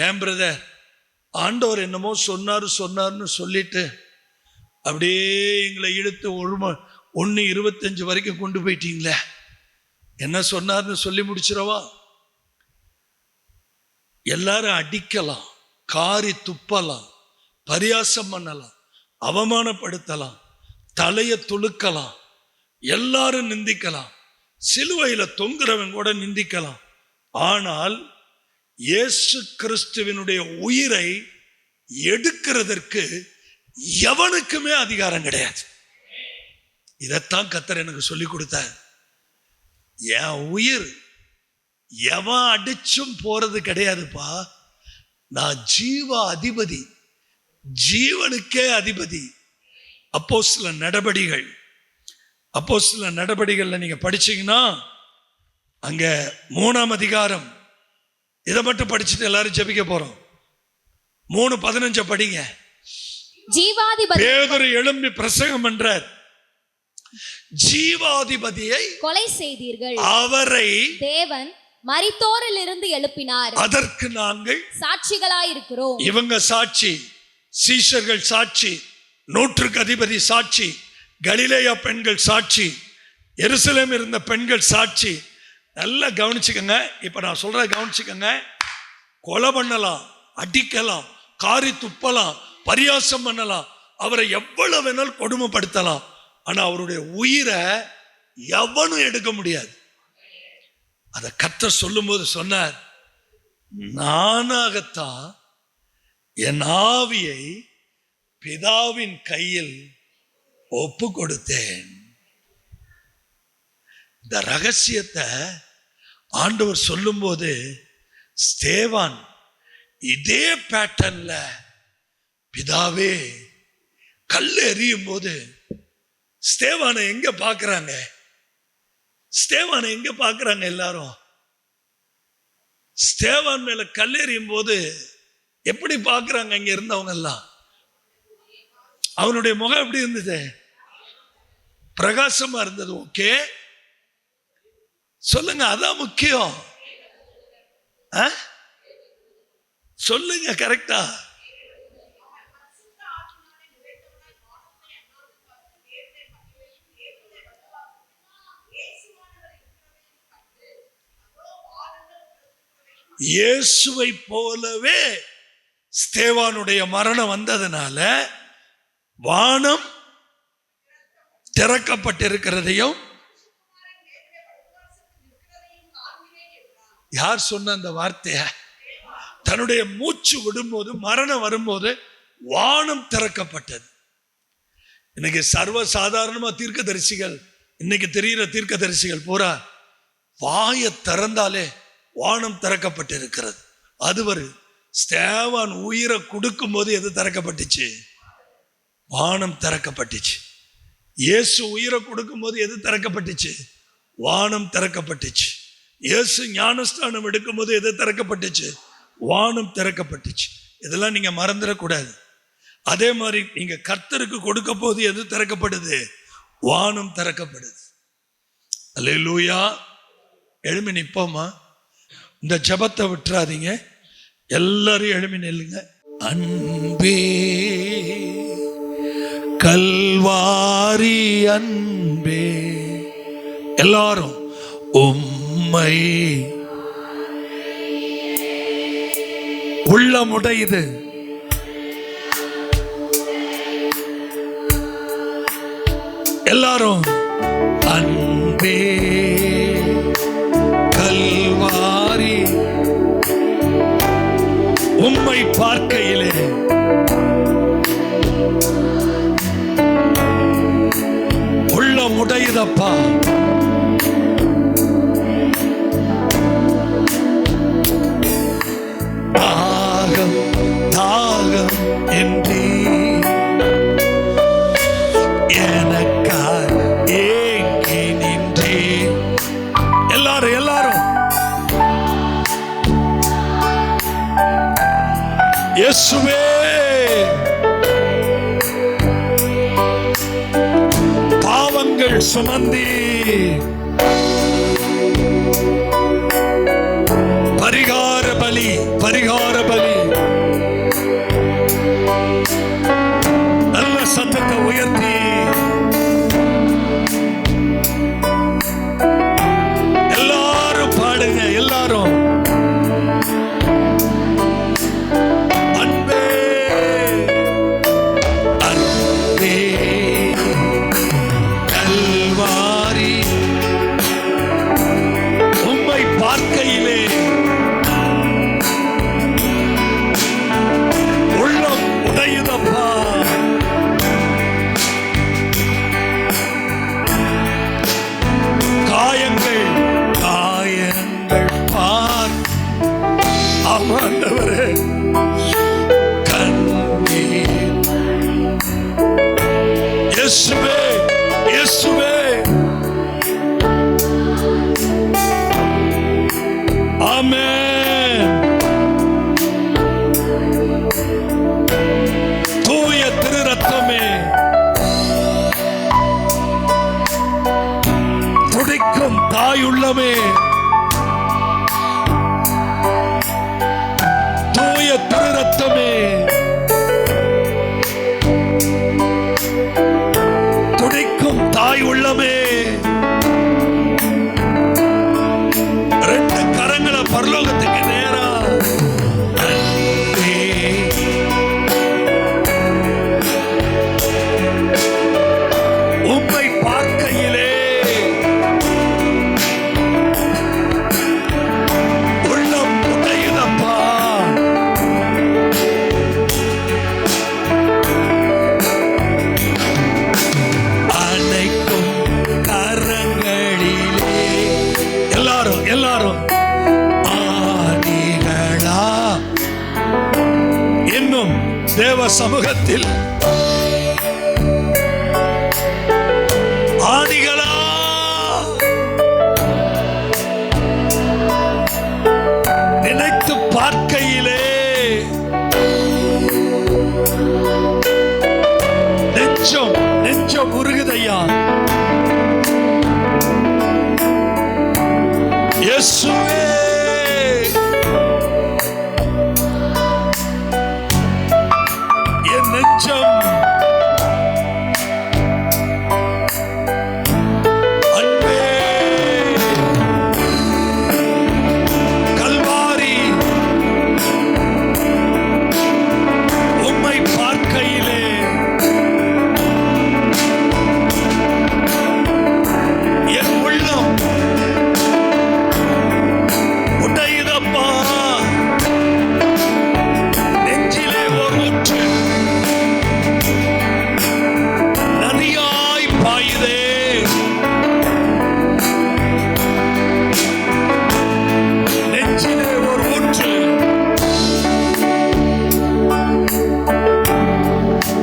ஏன் பிரதர், ஆண்டவர் என்னமோ சொன்னார்னு சொல்லிட்டு அப்படியே எங்களை இழுத்து 1:25 வரைக்கும் கொண்டு போயிட்டீங்களே, என்ன சொன்னார்னு சொல்லி முடிச்சிடவா? எல்லாரும் அடிக்கலாம், காரி துப்பலாம், பரியாசம் பண்ணலாம், அவமானப்படுத்தலாம், தலையை துளுக்கலாம், எல்லாரும் நிந்திக்கலாம், சிலுவையில தொங்குறவன் கூட நிந்திக்கலாம். ஆனால் இயேசு கிறிஸ்துவினுடைய உயிரை எடுக்கிறதற்கு எவனுக்குமே அதிகாரம் கிடையாது. இதைத்தான் கர்த்தர் எனக்கு சொல்லி கொடுத்தார். என் உயிர் எவன் அடிச்சும் போறது கிடையாதுப்பா. நான் ஜீவ அதிபதி, ஜீவனுக்கே அதிபதி. அப்போஸ்தலர் நடபடிகள்ல நீங்க படிச்சீங்கன்னா அங்க 3ஆம் அதிகாரம், இதை மட்டும் படிச்சுட்டு எல்லாரும் ஜெபிக்க போறோம். 3:15 படிங்க. ஜீவாதிபதி பேதுரு எழும்பி பிரசங்கம் பண்றார். ஜீவாதிபதியை கொலை செய்தீர்கள், அவரை தேவன் மரித்தோரில் இருந்து எழுப்பினார், அதற்கு நாங்கள் சாட்சிகளாயிருக்கிறோம். இவங்க சாட்சி, சீஷர்கள் சாட்சி, 100க்கு அதிபதி சாட்சி, கலிலேயா பெண்கள் சாட்சி, எருசலேம் இருந்த பெண்கள் சாட்சி. நல்லா கவனிச்சுக்கங்க. இப்ப நான் சொல்ற கவனிச்சுக்கங்க. கொலை பண்ணலாம், அடிக்கலாம், காரி துப்பலாம், பரியாசம் பண்ணலாம், அவரை எவ்வளவு வேணாலும் கொடுமைப்படுத்தலாம். ஆனா அவருடைய உயிரை எவனும் எடுக்க முடியாது. அதை கர்த்தர் சொல்லும் போது சொன்னார், நானாகத்தான் என் ஆவியை பிதாவின் கையில் ஒப்பு கொடுத்தேன். இந்த ரகசியத்தை ஆண்டவர் சொல்லும் போது ஸ்தேவான் இதே பேட்டர்ன்ல பிதாவே கல் எறியும் போது ஸ்தேவானை எங்க பாக்குறாங்க? ஸ்தேவானை எங்க பாக்குறாங்க? எல்லாரும் ஸ்தேவான் மேல கல்லெறியும் போது எப்படி பாக்குறாங்க? இங்க இருந்தவங்க எல்லாம் அவனுடைய முகம் எப்படி இருந்தது? பிரகாசமா இருந்தது. ஓகே, சொல்லுங்க, அதான் முக்கியம். சொல்லுங்க கரெக்டா. இயேசுவை போலவே ஸ்தேவானுடைய மரணம் வந்ததுனால வானம் திறக்கப்பட்டிருக்கிறதையும், யார் சொன்ன அந்த வார்த்தைய? தன்னுடைய மூச்சு விடும்போது, மரணம் வரும்போது வானம் திறக்கப்பட்டது. இன்னைக்கு சர்வ சாதாரணமா தீர்க்கதரிசிகள், இன்னைக்கு தெரிகிற தீர்க்கதரிசிகள் பூரா வாயை திறந்தாலே வானம் திறக்கப்பட்டிருக்கிறது. அது ஸ்தேவான் உயிரை கொடுக்கும் போது எது திறக்கப்பட்டுச்சு? வானம் திறக்கப்பட்டுச்சு. இயேசு உயிரை கொடுக்கும் போது எது திறக்கப்பட்டுச்சு? வானம் திறக்கப்பட்டுச்சு. இயேசு ஞானஸ்தானம் எடுக்கும் போது எது திறக்கப்பட்டுச்சு? வானம் திறக்கப்பட்டுச்சு. இதெல்லாம் நீங்க மறந்துடக்கூடாது. அதே மாதிரி நீங்க கர்த்தருக்கு கொடுக்க போது எது திறக்கப்படுது? வானம் திறக்கப்படுது. அல்லேலூயா. எழுமி நிப்போமா. இந்த ஜெபத்தை விட்டுறாதீங்க. எல்லாரும் எழுமி நில்லுங்க. அன்பே கல்வாரி அன்பே, எல்லாரும் உம்மை உள்ளமுடையது. எல்லாரும் அன்பே கல்வாரி, உம்மை பார்க்கையிலே உள்ளமுடையதப்பா. தாகம் தாகம் என்றே எனக்காய் ஏங்கி நின்றே. எல்லாரும் எல்லாரும் இயேசுவே பாவங்கள் சுமந்தி பரிகார பலி, பரிகார பலி. நல்ல சத்தத்தை உயர்த்தி எல்லாரும் பாடுங்க. எல்லாரும் அன்பே அன்பே கல்வாரி, உம்மை பார்க்கையிலே உள்ளம் உடையுதப்பா. காயங்கள் காயங்கள் பார். ஆமாண்டவரே, கண்ணீர். இயேசுவே இயேசுவே, ஆமென். தூய திரு ரத்தமே, துடிக்கும் தாயுள்ளமே, தூய திரு ரத்தமே, துடிக்கும் தாய் உள்ளமே. ரெண்டு கரங்களை பரலோகத்துக்கு நேரா. அன்பே உம்மை பார்க்கையிலே தேவ சமூகத்தில் ஆணிகளா நினைத்து பார்க்கையிலே நெஞ்சம் உருகுதையா. இயேசுவே, என் நெஞ்சம் அன்பே, கல்வாரி உம்மை பார்க்கையிலே என் உள்ளம் உடையுதப்பா. நெஞ்சிலே ஒரு ஊற்று நதியாய் பாயுதே. நெஞ்சிலே ஒரு ஊற்று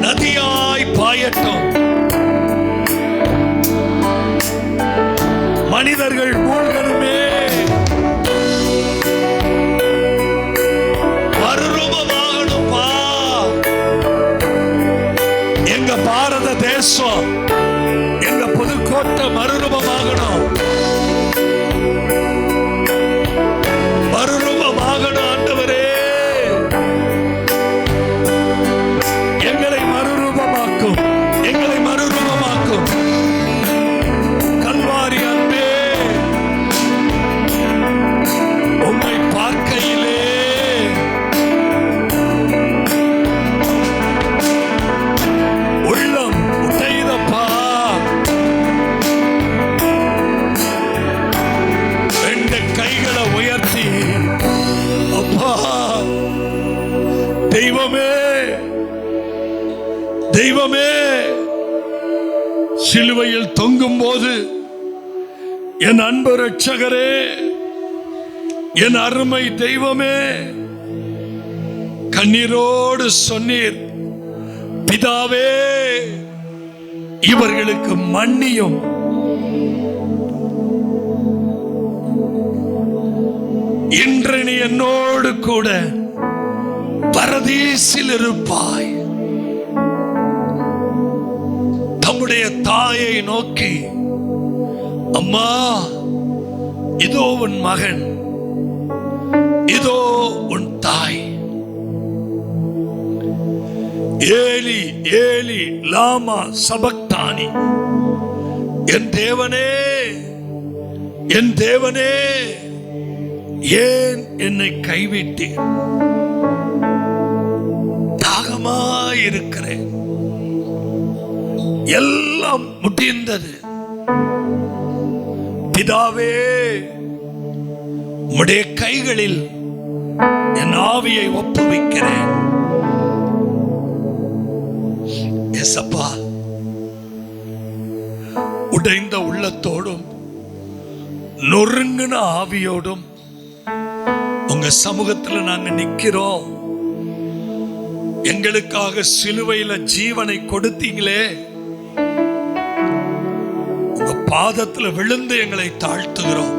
நதியாய் பாயட்டும். மனிதர்கள் மூழ்கணுமே, மறுரூபமாகணும்பா. எங்க பாரத தேசம், எங்க புதுக்கோட்டை மறுரூபமாகணும், மறுரூபமாகணும். ஆண்டவரே, எங்களை மறுரூபமாக்கும், எங்களை மறுரூபமாக்கும். கல்வாரி அன்பே, உம்மை பார்க்கையிலே உள்ளம் உடையுதப்பா. ரெண்டு கைகளை உயர்த்தி, அப்பா தெய்வமே, தெய்வமே, சிலுவையில் தொங்கும் போது என் அன்பு ரட்சகரே, என் அருமை தெய்வமே, கண்ணீரோடு சொன்னீர், பிதாவே இவர்களுக்கு மன்னியும். இன்று நீ என்னோடு கூட பரதீசில் இருப்பாய். தம்முடைய தாயை நோக்கி, அம்மா இதோ உன் மகன், இதோ உன் தாய். ஏலி ஏலி லாமா சபக்தானி. என் தேவனே, என் தேவனே, ஏன் என்னை கைவிட்டீர்? தாகமாயிருக்கிறேன். எல்லாம் முடிந்தது. பிதாவே, உம்முடைய கைகளில் என் ஆவியை ஒப்புவிக்கிறேன். ஏசப்பா, உடைந்த உள்ளத்தோடும் நொறுங்கின ஆவியோடும் உங்க சமூகத்துல நாங்க நிக்கிறோம். எங்களுக்காக சிலுவையில ஜீவனை கொடுத்தீங்களே, உங்க பாதத்துல விழுந்து எங்களை தாழ்த்துகிறோம்.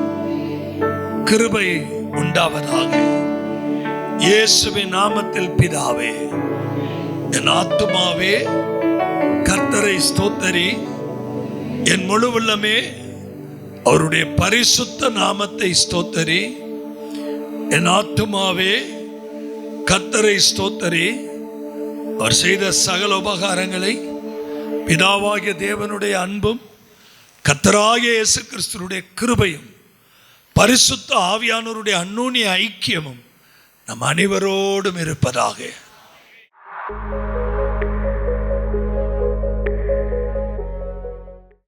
கிருபை உண்டாவதாக. இயேசுவின் நாமத்தில் பிதாவே. என் ஆத்துமாவே கர்த்தரை ஸ்தோத்தரி, என் முழு உள்ளமே அவருடைய பரிசுத்த நாமத்தை ஸ்தோத்தரி. என் ஆத்துமாவே கர்த்தரை ஸ்தோத்தரி, அவர் செய்த சகல உபகாரங்களை, பிதாவாகிய தேவனுடைய அன்பும் கர்த்தராகிய இயேசு கிறிஸ்துவினுடைய கிருபையும் பரிசுத்த ஆவியானவருடைய அந்யோன்ய ஐக்கியமும் நம் அனைவரோடும் இருப்பதாக.